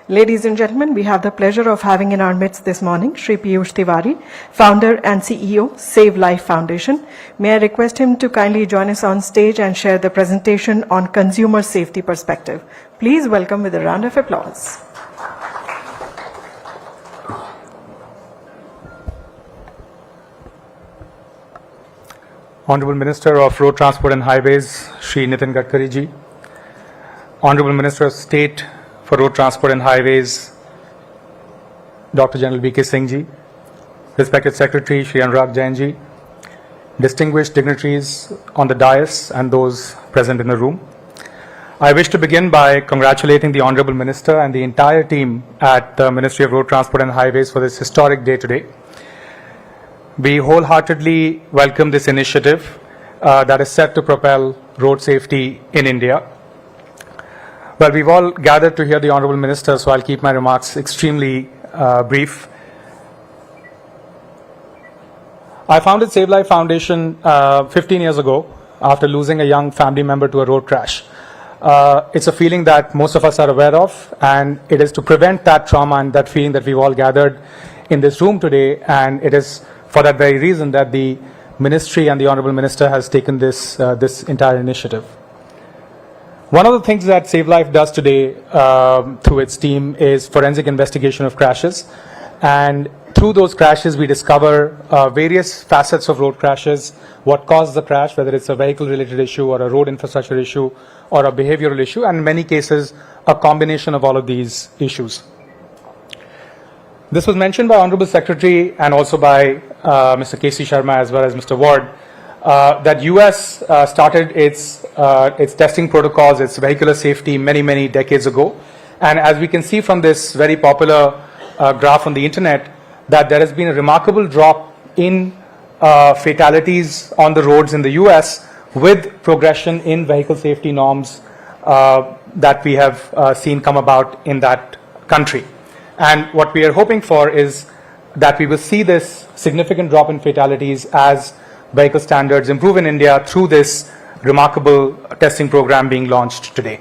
Ladies and gentlemen, we have the pleasure of having in our midst this morning Shri Piyush Tiwari, founder and CEO, Save Life Foundation. May I request him to kindly join us on stage and share the presentation on consumer safety perspective. Please welcome with a round of applause. Honorable Minister of Road Transport and Highways, Shri Nitin Gadkari ji. Honorable Minister of State for Road Transport and Highways, Dr. General V.K. Singh ji. Respected Secretary, Shri Anurag Jain ji. Distinguished dignitaries on the dais and those present in the room. I wish to begin by congratulating the Honorable Minister and the entire team at the Ministry of Road Transport and Highways for this historic day today. We wholeheartedly welcome this initiative that is set to propel road safety in India. Well, we've all gathered to hear the Honorable Minister, so I'll keep my remarks extremely brief. I founded Save Life Foundation 15 years ago after losing a young family member to a road crash. It's a feeling that most of us are aware of, and it is to prevent that trauma and that feeling that we've all gathered in this room today, and it is for that very reason that the Ministry and the Honorable Minister has taken this entire initiative. One of the things that Save Life does today through its team is forensic investigation of crashes. And through those crashes, we discover various facets of road crashes, what caused the crash, whether it's a vehicle-related issue or a road infrastructure issue or a behavioral issue, and in many cases, a combination of all of these issues. This was mentioned by Honorable Secretary and also by Mr. K.C. Sharma as well as Mr. Ward, that US started its testing protocols, its vehicular safety many decades ago. And as we can see from this very popular graph on the internet, that there has been a remarkable drop in fatalities on the roads in the US with progression in vehicle safety norms that we have seen come about in that country. And what we are hoping for is that we will see this significant drop in fatalities as vehicle standards improve in India through this remarkable testing program being launched today.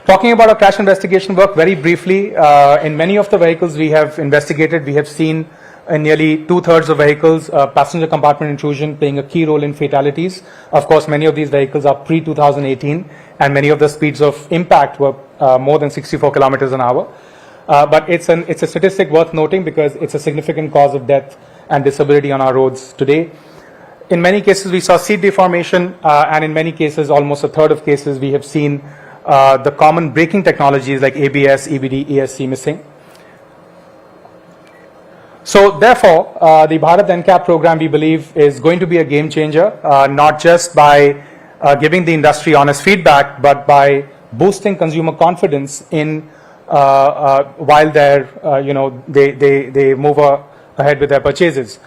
Talking about our crash investigation work very briefly, in many of the vehicles we have investigated, we have seen in nearly 2/3 of vehicles, passenger compartment intrusion playing a key role in fatalities. Of course, many of these vehicles are pre-2018 and many of the speeds of impact were more than 64 kilometers an hour. But it's a statistic worth noting because it's a significant cause of death and disability on our roads today. In many cases, we saw seat deformation, and in many cases, almost 1/3 of cases, we have seen the common braking technologies like ABS, EBD, ESC missing. So therefore, the Bharat NCAP program, we believe, is going to be a game changer, not just by giving the industry honest feedback, but by boosting consumer confidence in while they move ahead with their purchases.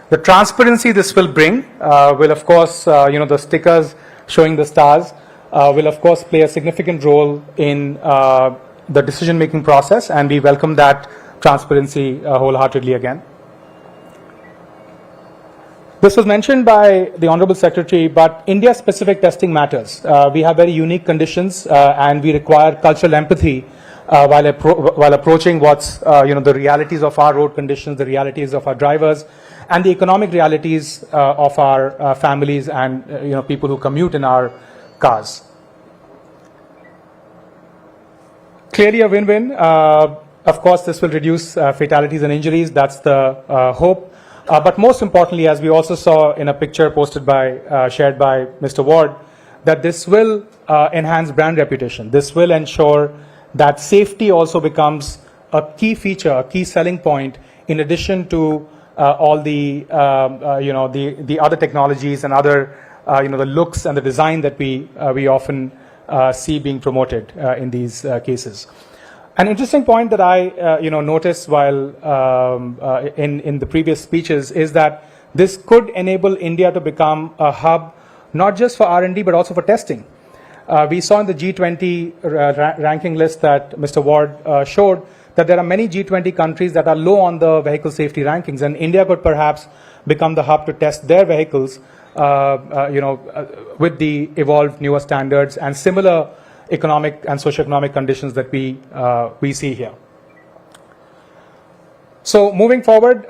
The transparency this will bring will, of course, the stickers showing the stars will, of course, play a significant role in the decision-making process, and we welcome that transparency wholeheartedly again. This was mentioned by the Honorable Secretary, but India-specific testing matters. We have very unique conditions, and we require cultural empathy while approaching what's the realities of our road conditions, the realities of our drivers, and the economic realities of our families and people who commute in our cars. Clearly a win-win. Of course, this will reduce fatalities and injuries. That's the hope. But most importantly, as we also saw in a picture posted shared by Mr. Ward, that this will enhance brand reputation. This will ensure that safety also becomes a key feature, a key selling point, in addition to all the the other technologies and other the looks and the design that we often see being promoted in these cases. An interesting point that I noticed while in the previous speeches is that this could enable India to become a hub not just for R&D but also for testing. We saw in the G20 ranking list that Mr. Ward showed that there are many G20 countries that are low on the vehicle safety rankings, and India could perhaps become the hub to test their vehicles with the evolved newer standards and similar economic and socioeconomic conditions that we see here. So moving forward,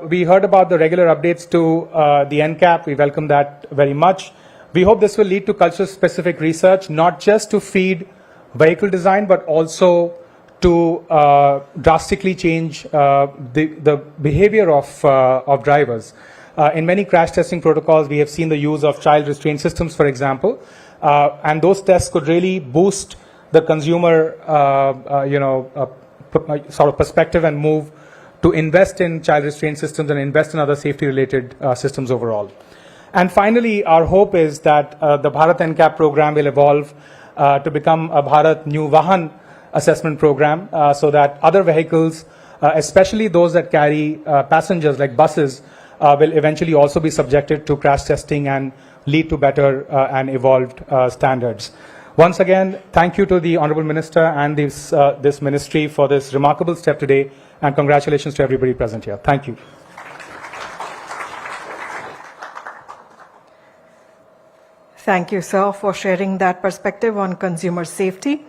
we heard about the regular updates to the NCAP. We welcome that very much. We hope this will lead to culture-specific research, not just to feed vehicle design, but also to drastically change the behavior of drivers. In many crash testing protocols, we have seen the use of child restraint systems, for example, and those tests could really boost the consumer, sort of perspective and move to invest in child restraint systems and invest in other safety-related systems overall. And finally, our hope is that the Bharat NCAP program will evolve to become a Bharat New Vahan assessment program, so that other vehicles, especially those that carry passengers like buses, will eventually also be subjected to crash testing and lead to better and evolved standards. Once again, thank you to the Honorable Minister and this ministry for this remarkable step today, and congratulations to everybody present here. Thank you. Thank you, sir, for sharing that perspective on consumer safety.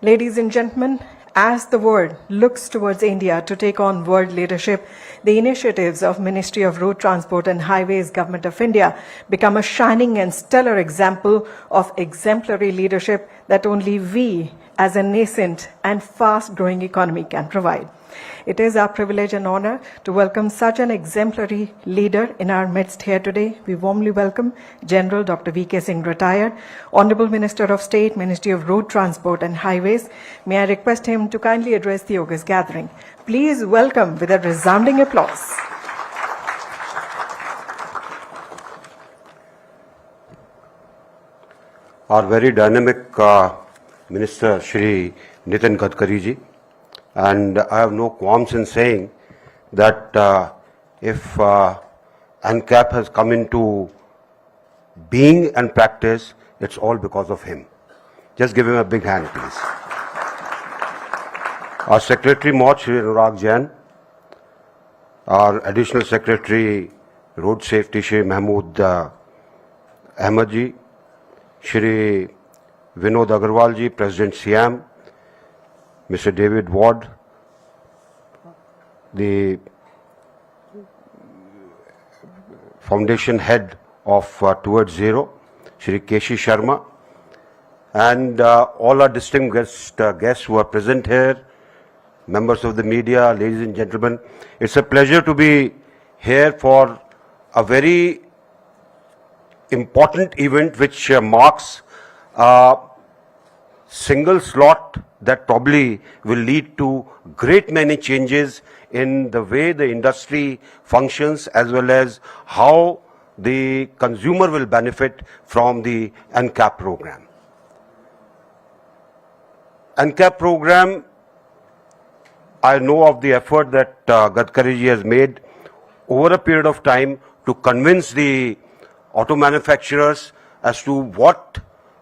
Ladies and gentlemen, as the world looks towards India to take on world leadership, the initiatives of Ministry of Road Transport and Highways, Government of India, become a shining and stellar example of exemplary leadership that only we, as a nascent and fast-growing economy, can provide. It is our privilege and honor to welcome such an exemplary leader in our midst here today. We warmly welcome General Dr. V.K. Singh, retired, Honorable Minister of State, Ministry of Road Transport and Highways. May I request him to kindly address the august gathering. Please welcome with a resounding applause. Our very dynamic Minister Shri Nitin Gadkari ji, and I have no qualms in saying that if NCAP has come into being and practice, it's all because of him. Just give him a big hand, please. Our Secretary Mod Shri Anurag Jain, our Additional Secretary Road Safety Shri Mahmood Ahmed ji, Shri Vinod Agarwal ji, President Siam, Mr. David Ward, the Foundation Head of Towards Zero, Shri Keshi Sharma, and all our distinguished guests who are present here, members of the media, ladies and gentlemen. It's a pleasure to be here for a very important event which marks a single slot that probably will lead to great many changes in the way the industry functions as well as how the consumer will benefit from the NCAP program. NCAP program, I know of the effort that Gadkari ji has made over a period of time to convince the auto manufacturers as to what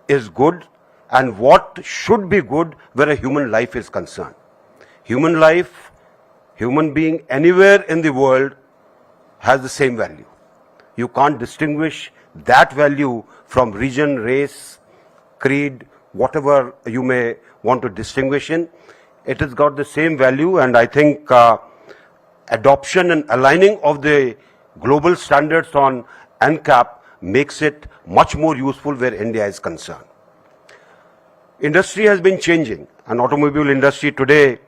is good and what should be good where a human life is concerned. Human life, human being anywhere in the world has the same value. You can't distinguish that value from region, race, creed, whatever you may want to distinguish in. It has got the same value, and I think adoption and aligning of the global standards on NCAP makes it much more useful where India is concerned. Industry has been changing, and automobile industry today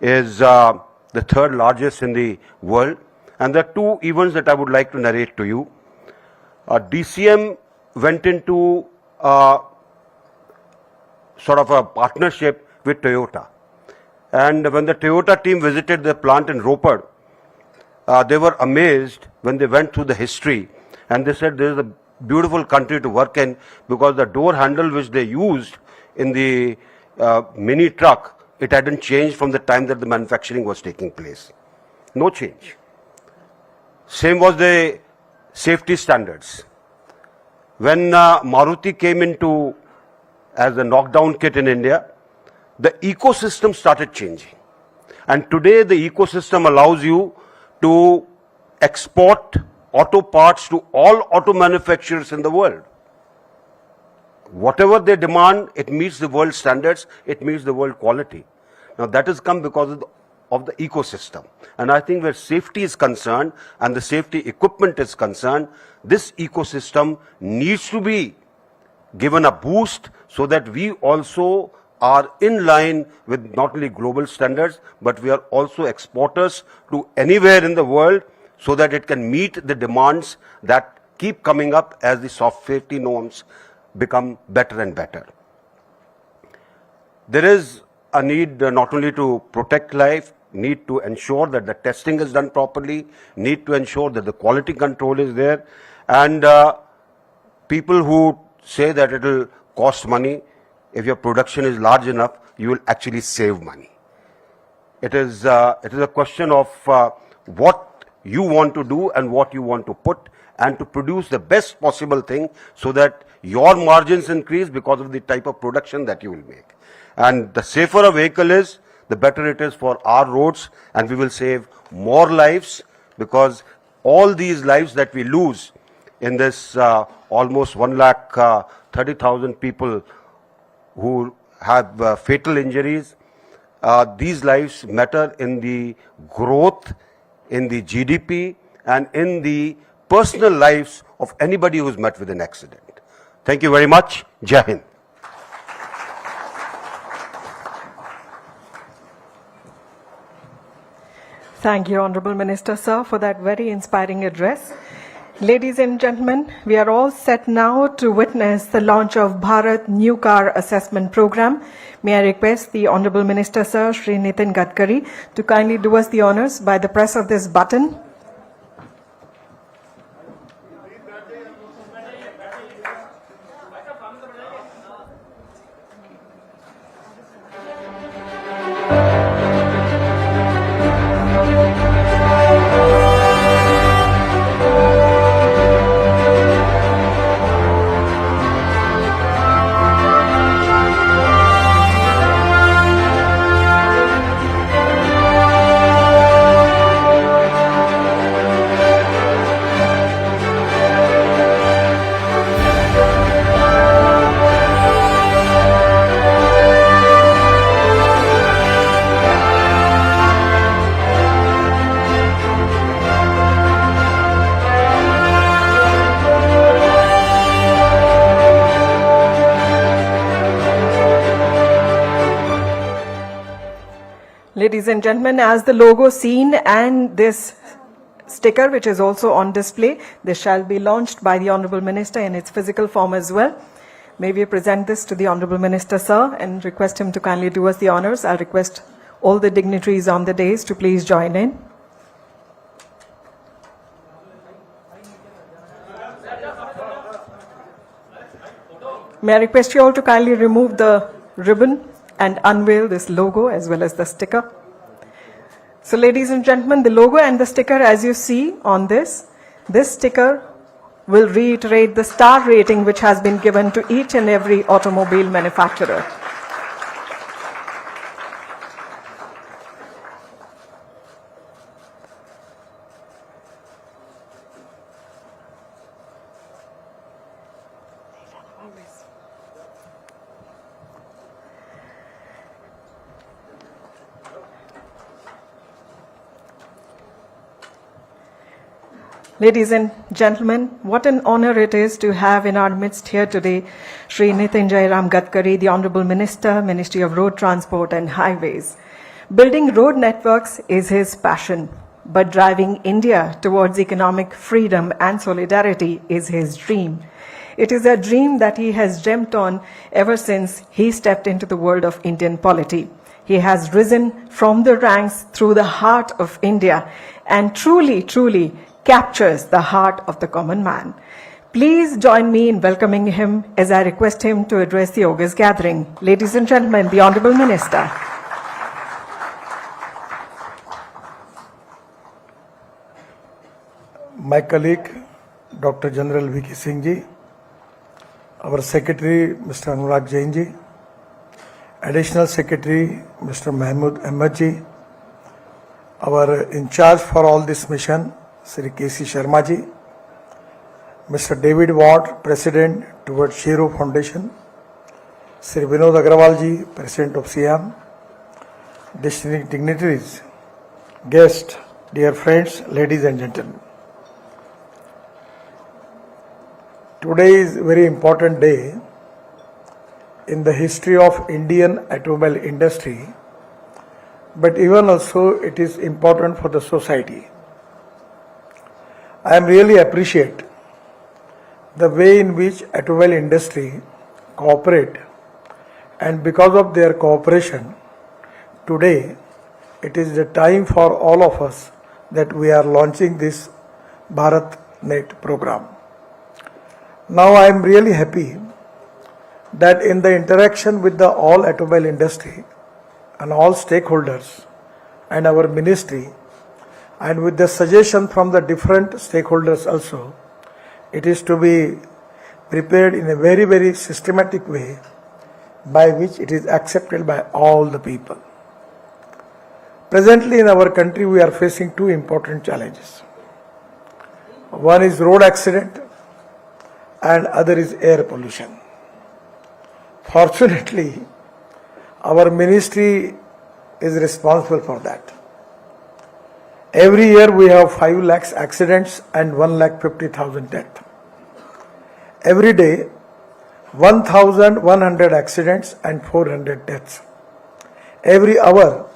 is the third largest in the world. And there are two events that I would like to narrate to you. DCM went into sort of a partnership with Toyota. And when the Toyota team visited the plant in Ropar, they were amazed when they went through the history. And they said this is a beautiful country to work in because the door handle which they used in the mini truck, it hadn't changed from the time that the manufacturing was taking place. No change. Same was the safety standards. When Maruti came into as a knockdown kit in India, the ecosystem started changing. And today the ecosystem allows you to export auto parts to all auto manufacturers in the world. Whatever they demand, it meets the world standards, it meets the world quality. Now that has come because of the ecosystem. And I think where safety is concerned and the safety equipment is concerned, this ecosystem needs to be given a boost so that we also are in line with not only global standards, but we are also exporters to anywhere in the world so that it can meet the demands that keep coming up as the soft safety norms become better and better. There is a need not only to protect life, need to ensure that the testing is done properly, need to ensure that the quality control is there, and people who say that it will cost money, if your production is large enough, you will actually save money. It is a question of what you want to do and what you want to put and to produce the best possible thing so that your margins increase because of the type of production that you will make. And the safer a vehicle is, the better it is for our roads, and we will save more lives because all these lives that we lose in this almost 1,30,000 people who have fatal injuries, these lives matter in the growth, in the GDP, and in the personal lives of anybody who's met with an accident. Thank you very much. Jai Hind. Thank you, Honorable Minister, sir, for that very inspiring address. Ladies and gentlemen, we are all set now to witness the launch of Bharat New Car Assessment Program. May I request the Honorable Minister, sir, Shri Nitin Gadkari, to kindly do us the honors by the press of this button. Ladies and gentlemen, as the logo seen and this sticker, which is also on display, this shall be launched by the Honorable Minister in its physical form as well. May we present this to the Honorable Minister, sir, and request him to kindly do us the honors. I'll request all the dignitaries on the dais to please join in. May I request you all to kindly remove the ribbon and unveil this logo as well as the sticker. So ladies and gentlemen, the logo and the sticker, as you see on this sticker will reiterate the star rating which has been given to each and every automobile manufacturer. Ladies and gentlemen, what an honor it is to have in our midst here today Shri Nitin Gadkari, the Honorable Minister, Ministry of Road Transport and Highways. Building road networks is his passion, but driving India towards economic freedom and solidarity is his dream. It is a dream that he has dreamt on ever since he stepped into the world of Indian polity. He has risen from the ranks through the heart of India and truly captures the heart of the common man. Please join me in welcoming him as I request him to address the august gathering. Ladies and gentlemen, the Honorable Minister. My colleague, Dr. General V.K. Singh ji, our Secretary, Mr. Anurag Jain ji, Additional Secretary, Mr. Mahmood Ahmed ji, our in charge for all this mission, Sri K.C. Sharma ji, Mr. David Ward, President towards Shiro Foundation, Sri Vinod Agrawal ji, President of Siam, distinguished dignitaries, guests, dear friends, ladies and gentlemen. Today is a very important day in the history of Indian automobile industry, but even also it is important for the society. I am really appreciate the way in which automobile industry cooperate, and because of their cooperation, today it is the time for all of us that we are launching this Bharat Net program. Now I am really happy that in the interaction with the all automobile industry and all stakeholders and our ministry, and with the suggestion from the different stakeholders also, it is to be prepared in a very systematic way by which it is accepted by all the people. Presently in our country we are facing two important challenges. One is road accident and other is air pollution. Fortunately, our ministry is responsible for that. Every year we have 5 lakhs accidents and 1,50,000 deaths. Every day, 1,100 accidents and 400 deaths. Every hour,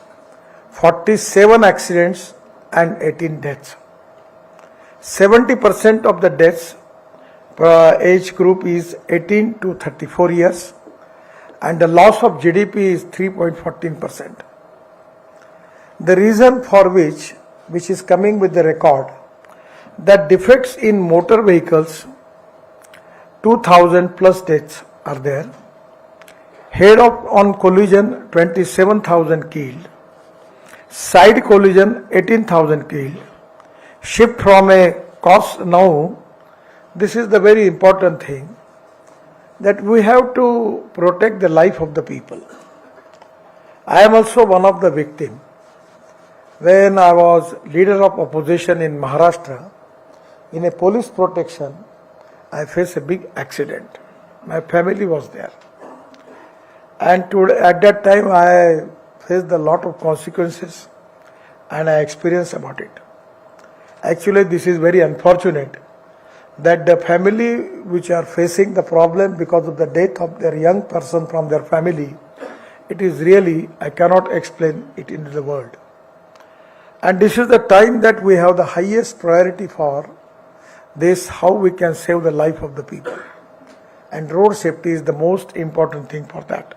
47 accidents and 18 deaths. 70% of the deaths age group is 18 to 34 years, and the loss of GDP is 3.14%. The reason for which is coming with the record, that defects in motor vehicles, 2,000 plus deaths are there. Head-on collision, 27,000 killed. Side collision, 18,000 killed. Shift from a cost now, this is the very important thing, that we have to protect the life of the people. I am also one of the victims. When I was leader of opposition in Maharashtra, in a police protection, I faced a big accident. My family was there. And at that time I faced a lot of consequences and I experienced about it. Actually, this is very unfortunate that the family which are facing the problem because of the death of their young person from their family, it is really, I cannot explain it into the world. And this is the time that we have the highest priority for this, how we can save the life of the people. And road safety is the most important thing for that.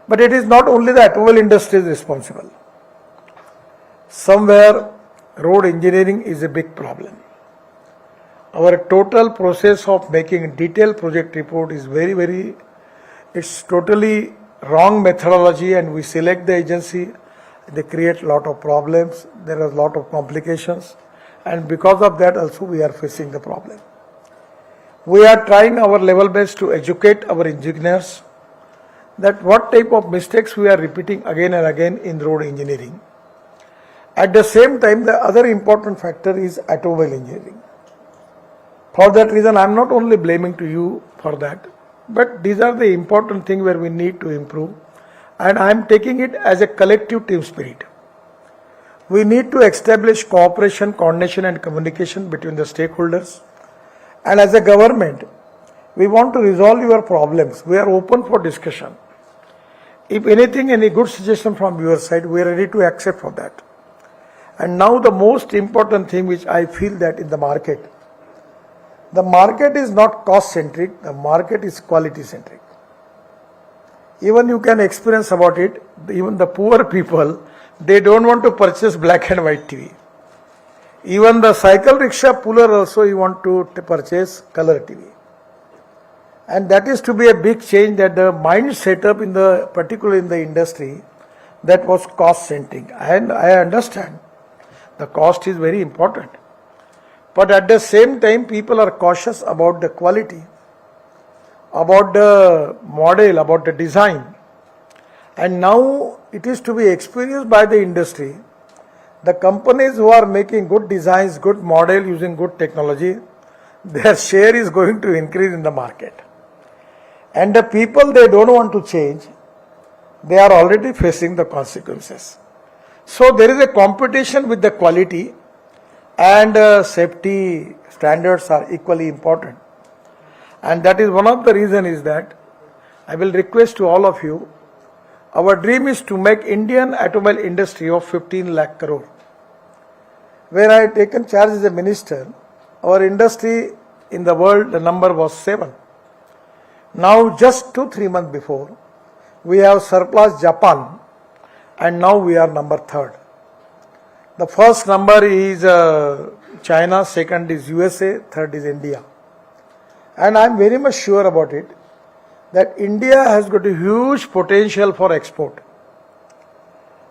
But it is not only the automobile industry is responsible. Somewhere road engineering is a big problem. Our total process of making detailed project report is it's totally wrong methodology, and we select the agency, they create a lot of problems, there are a lot of complications, and because of that also we are facing the problem. We are trying our level best to educate our engineers that what type of mistakes we are repeating again and again in road engineering. At the same time, the other important factor is automobile engineering. For that reason, I am not only blaming to you for that, but these are the important things where we need to improve, and I am taking it as a collective team spirit. We need to establish cooperation, coordination and communication between the stakeholders, and as a government, we want to resolve your problems. We are open for discussion. If anything, any good suggestion from your side, we are ready to accept for that. And now the most important thing which I feel that in the market is not cost centric, the market is quality centric. Even you can experience about it, even the poor people, they don't want to purchase black and white TV. Even the cycle rickshaw puller also you want to purchase color TV. And that is to be a big change, that the mind set up in the, particularly in the industry, that was cost centric. And I understand the cost is very important. But at the same time, people are cautious about the quality, about the model, about the design. And now it is to be experienced by the industry. The companies who are making good designs, good model using good technology, their share is going to increase in the market. And the people, they don't want to change, they are already facing the consequences. So there is a competition with the quality, and safety standards are equally important. And that is one of the reasons is that I will request to all of you, our dream is to make Indian automobile industry of 15 lakh crore. When I had taken charge as a minister, our industry in the world, the number was 7. Now just 2-3 months before, we have surpassed Japan, and now we are number 3rd. The first number is China, second is USA, third is India. And I am very much sure about it, that India has got a huge potential for export.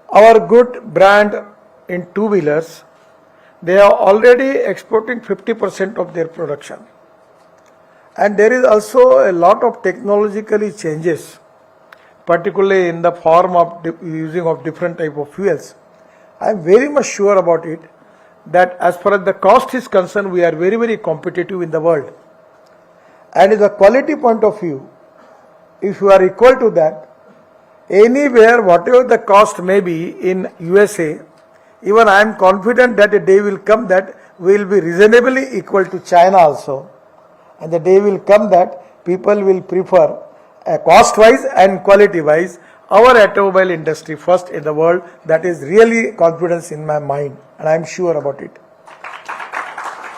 Our good brand in two-wheelers, they are already exporting 50% of their production. And there is also a lot of technologically changes, particularly in the form of using of different type of fuels. I am very much sure about it, that as far as the cost is concerned, we are very competitive in the world. And in the quality point of view, if you are equal to that, anywhere, whatever the cost may be in USA, even I am confident that a day will come that we will be reasonably equal to China also. And the day will come that people will prefer cost-wise and quality-wise our automobile industry first in the world. That is really confidence in my mind, and I am sure about it.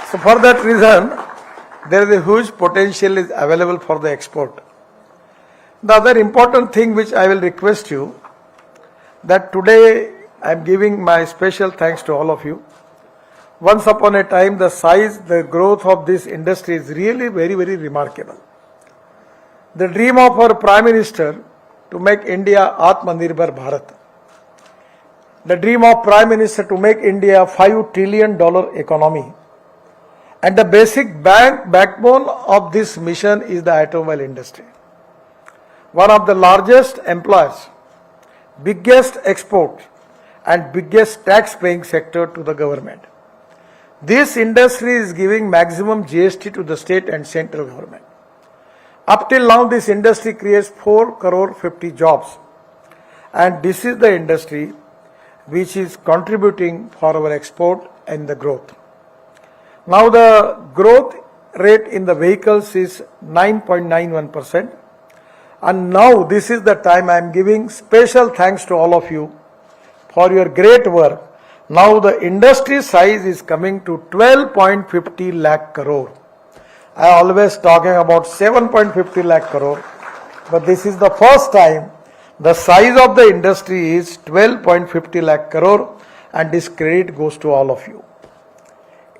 So for that reason, there is a huge potential is available for the export. The other important thing which I will request you, that today I am giving my special thanks to all of you. Once upon a time, the size, the growth of this industry is really very, very remarkable. The dream of our Prime Minister to make India Atmanirbhar Bharat. The dream of Prime Minister to make India a $5 trillion economy. And the basic backbone of this mission is the automobile industry. One of the largest employers, biggest export and biggest tax paying sector to the government. This industry is giving maximum GST to the state and central government. Up till now, this industry creates 4 crore 50 jobs. And this is the industry which is contributing for our export and the growth. Now the growth rate in the vehicles is 9.91%. And now this is the time I am giving special thanks to all of you for your great work. Now the industry size is coming to 12.50 lakh crore. I always talking about 7.50 lakh crore, but this is the first time the size of the industry is 12.50 lakh crore, and this credit goes to all of you.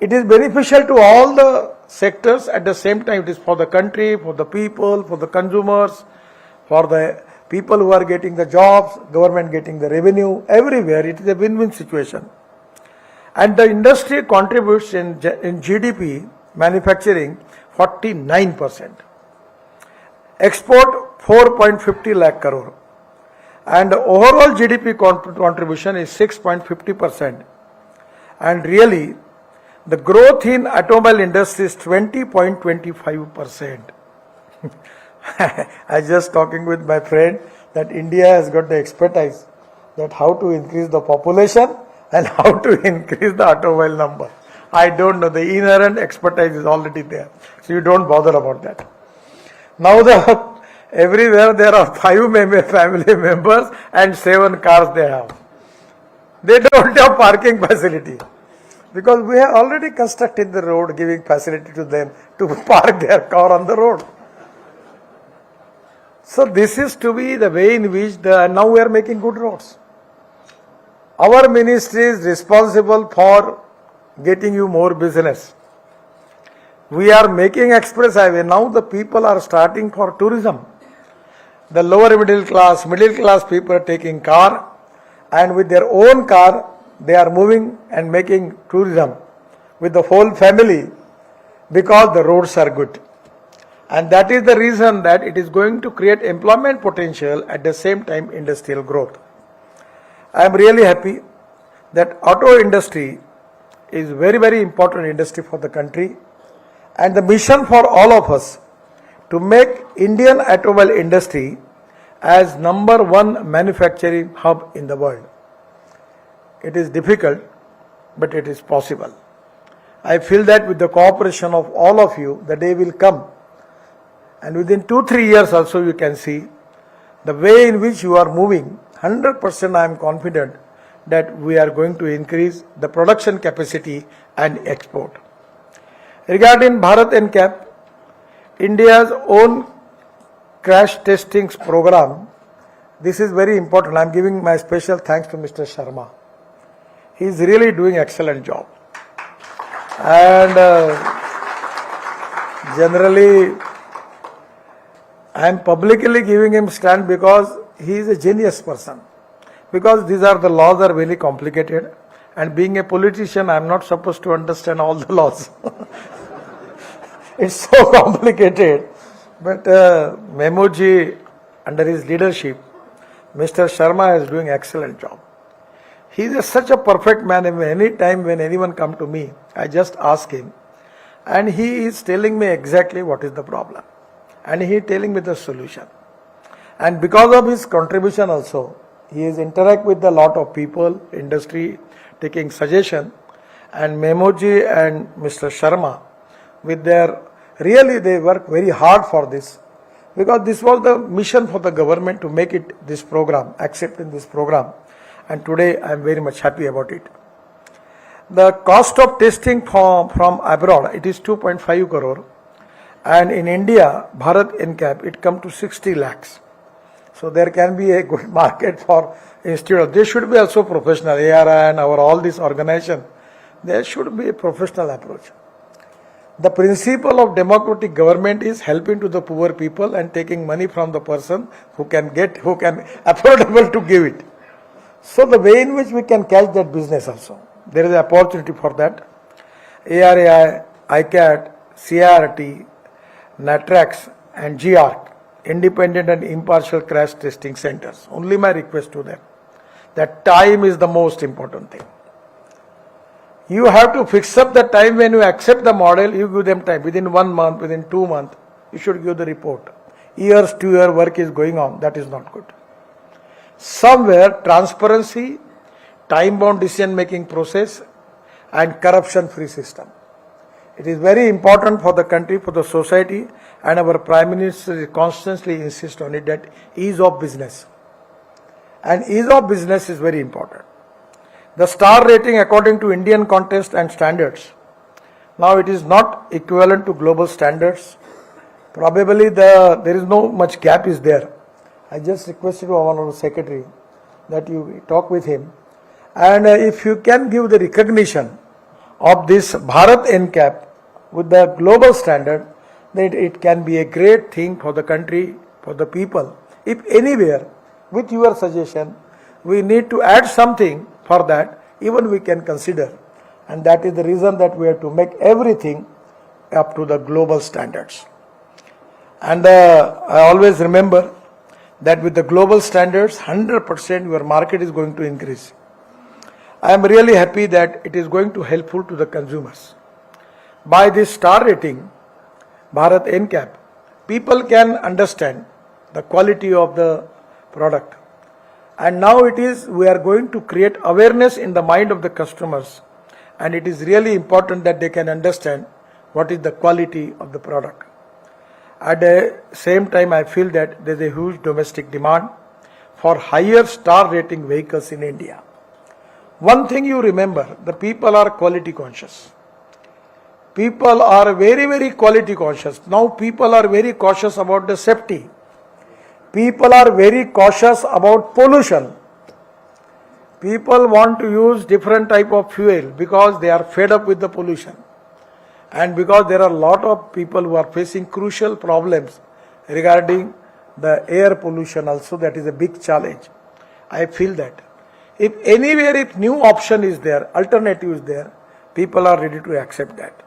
It is beneficial to all the sectors. At the same time, it is for the country, for the people, for the consumers, for the people who are getting the jobs, government getting the revenue, everywhere. It is a win-win situation. And the industry contributes in GDP, manufacturing, 49%. Export, 4.50 lakh crore. And the overall GDP contribution is 6.50%. And really, the growth in automobile industry is 20.25%. I just talking with my friend that India has got the expertise that how to increase the population and how to increase the automobile number. I don't know, the inherent expertise is already there. So you don't bother about that. Now everywhere there are 5 family members and 7 cars they have. They don't have parking facility. Because we have already constructed the road, giving facility to them to park their car on the road. So this is to be the way in which now we are making good roads. Our ministry is responsible for getting you more business. We are making express highway. Now the people are starting for tourism. The lower middle class people are taking car, and with their own car, they are moving and making tourism with the whole family because the roads are good. And that is the reason that it is going to create employment potential, at the same time industrial growth. I am really happy that auto industry is very, very important industry for the country, and the mission for all of us to make Indian automobile industry as #1 manufacturing hub in the world. It is difficult, but it is possible. I feel that with the cooperation of all of you, the day will come, and within 2-3 years also you can see the way in which you are moving. 100% I am confident that we are going to increase the production capacity and export. Regarding Bharat NCAP, India's own crash testing program, this is very important. I am giving my special thanks to Mr. Sharma. He is really doing excellent job. And generally, I am publicly giving him stand because he is a genius person. Because these are the laws are very complicated, and being a politician, I am not supposed to understand all the laws. It's so complicated. But Memoji, under his leadership, Mr. Sharma is doing excellent job. He is such a perfect man. Any time when anyone come to me, I just ask him, and he is telling me exactly what is the problem, and he is telling me the solution. And because of his contribution also, he is interact with a lot of people, industry, taking suggestion, and Memoji and Mr. Sharma, with their, really they work very hard for this. because this was the mission for the government to make it this program, accepting this program, and today I am very much happy about it. The cost of testing from abroad, it is 2.5 crore, and in India, Bharat NCAP, it come to 60 lakhs. So there can be a good market for institute. They should be also professional, ARI and all this organization. There should be a professional approach. The principle of democratic government is helping to the poor people and taking money from the person who can affordable to give it. So the way in which we can catch that business also, there is an opportunity for that. ARI, ICAT, CRT, NATRAX and GR, independent and impartial crash testing centers. Only my request to them, that time is the most important thing. You have to fix up the time when you accept the model, you give them time. Within 1 month, within 2 months, you should give the report. Years to year work is going on, that is not good. Somewhere transparency, time-bound decision-making process and corruption-free system. It is very important for the country, for the society, and our Prime Minister constantly insists on it, that ease of business. And ease of business is very important. The star rating according to Indian context and standards, now it is not equivalent to global standards. Probably there is no much gap is there. I just requested our Honorable Secretary that you talk with him, and if you can give the recognition of this Bharat NCAP with the global standard, then it can be a great thing for the country, for the people. If anywhere, with your suggestion, we need to add something for that, even we can consider. And that is the reason that we have to make everything up to the global standards. And I always remember that with the global standards, 100% your market is going to increase. I am really happy that it is going to helpful to the consumers. By this star rating, Bharat NCAP, people can understand the quality of the product. And now we are going to create awareness in the mind of the customers. And it is really important that they can understand what is the quality of the product. At the same time, I feel that there is a huge domestic demand for higher star rating vehicles in India. One thing you remember, the people are quality conscious. People are very, very quality conscious. Now people are very cautious about the safety. People are very cautious about pollution. People want to use different type of fuel because they are fed up with the pollution. And because there are a lot of people who are facing crucial problems regarding the air pollution also, that is a big challenge. I feel that if anywhere, if new option is there, alternative is there, people are ready to accept that.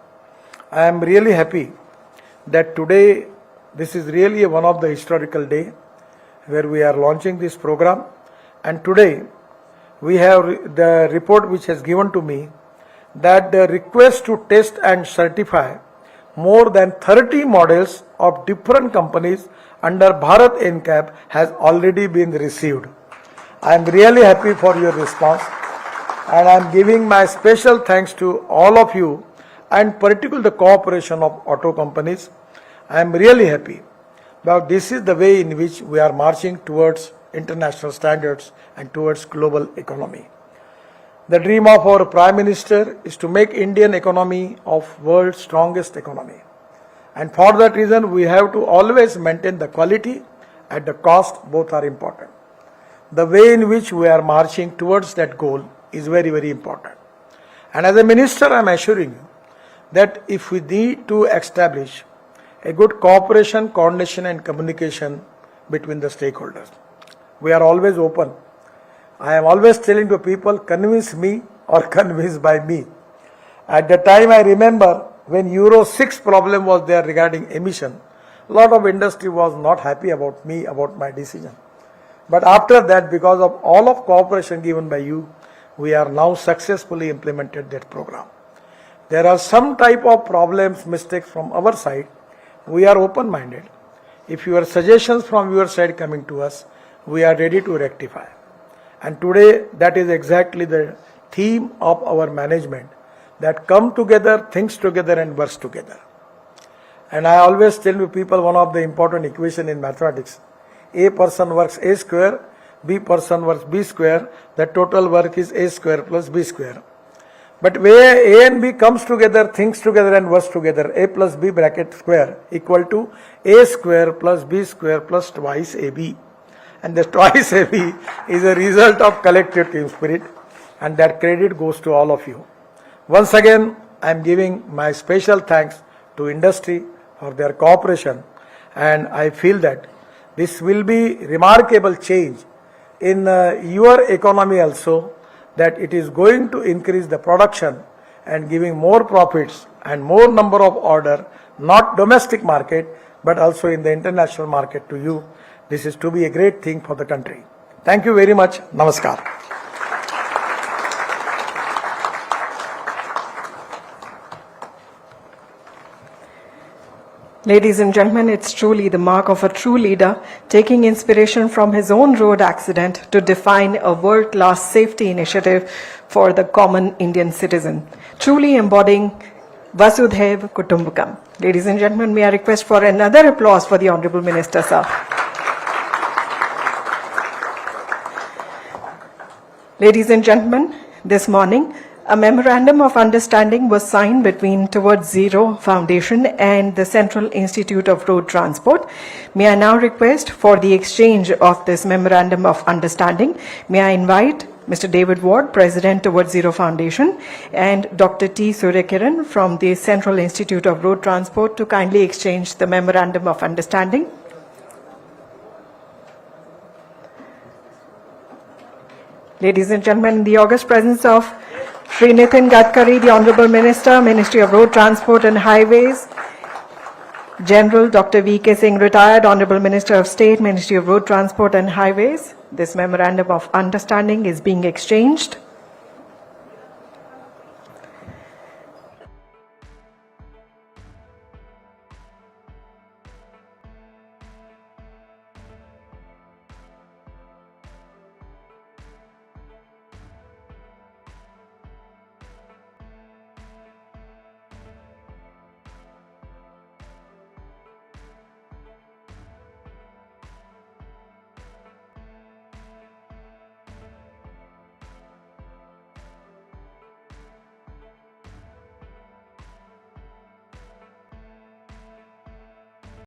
I am really happy that today, this is really one of the historical day where we are launching this program. And today, we have the report which has given to me that the request to test and certify more than 30 models of different companies under Bharat NCAP has already been received. I am really happy for your response, and I am giving my special thanks to all of you, and particularly the cooperation of auto companies. I am really happy. Now this is the way in which we are marching towards international standards and towards global economy. The dream of our Prime Minister is to make Indian economy of world's strongest economy. And for that reason, we have to always maintain the quality at the cost, both are important. The way in which we are marching towards that goal is very, very important. And as a minister, I am assuring you that if we need to establish a good cooperation, coordination and communication between the stakeholders, we are always open. I am always telling to people, convince me or convinced by me. At the time I remember when Euro 6 problem was there regarding emission, a lot of industry was not happy about me, about my decision. But after that, because of all of cooperation given by you, we are now successfully implemented that program. There are some type of problems, mistakes from our side. We are open-minded. If your suggestions from your side coming to us, we are ready to rectify. And today, that is exactly the theme of our management, that come together, thinks together and works together. And I always tell you people one of the important equation in mathematics. A person works A square, B person works B square, the total work is A square plus B square. But where A and B comes together, thinks together and works together, A plus B bracket square equal to A square plus B square plus twice AB. And the twice AB is a result of collective team spirit, and that credit goes to all of you. Once again, I am giving my special thanks to industry for their cooperation, and I feel that this will be remarkable change in your economy also, that it is going to increase the production and giving more profits and more number of order, not domestic market, but also in the international market to you. This is to be a great thing for the country. Thank you very much. Namaskar. Ladies and gentlemen, it's truly the mark of a true leader, taking inspiration from his own road accident to define a world-class safety initiative for the common Indian citizen, truly embodying Vasudhaiva Kutumbakam. Ladies and gentlemen, may I request for another applause for the Honorable Minister, sir. Ladies and gentlemen, this morning, a memorandum of understanding was signed between Towards Zero Foundation and the Central Institute of Road Transport. May I now request for the exchange of this memorandum of understanding. May I invite Mr. David Ward, President Towards Zero Foundation, and Dr. T. Suryakiran from the Central Institute of Road Transport to kindly exchange the memorandum of understanding. Ladies and gentlemen, in the august presence of Shri Nitin Gadkari, the Honorable Minister, Ministry of Road Transport and Highways, General Dr. V.K. Singh, retired Honorable Minister of State, Ministry of Road Transport and Highways, this memorandum of understanding is being exchanged.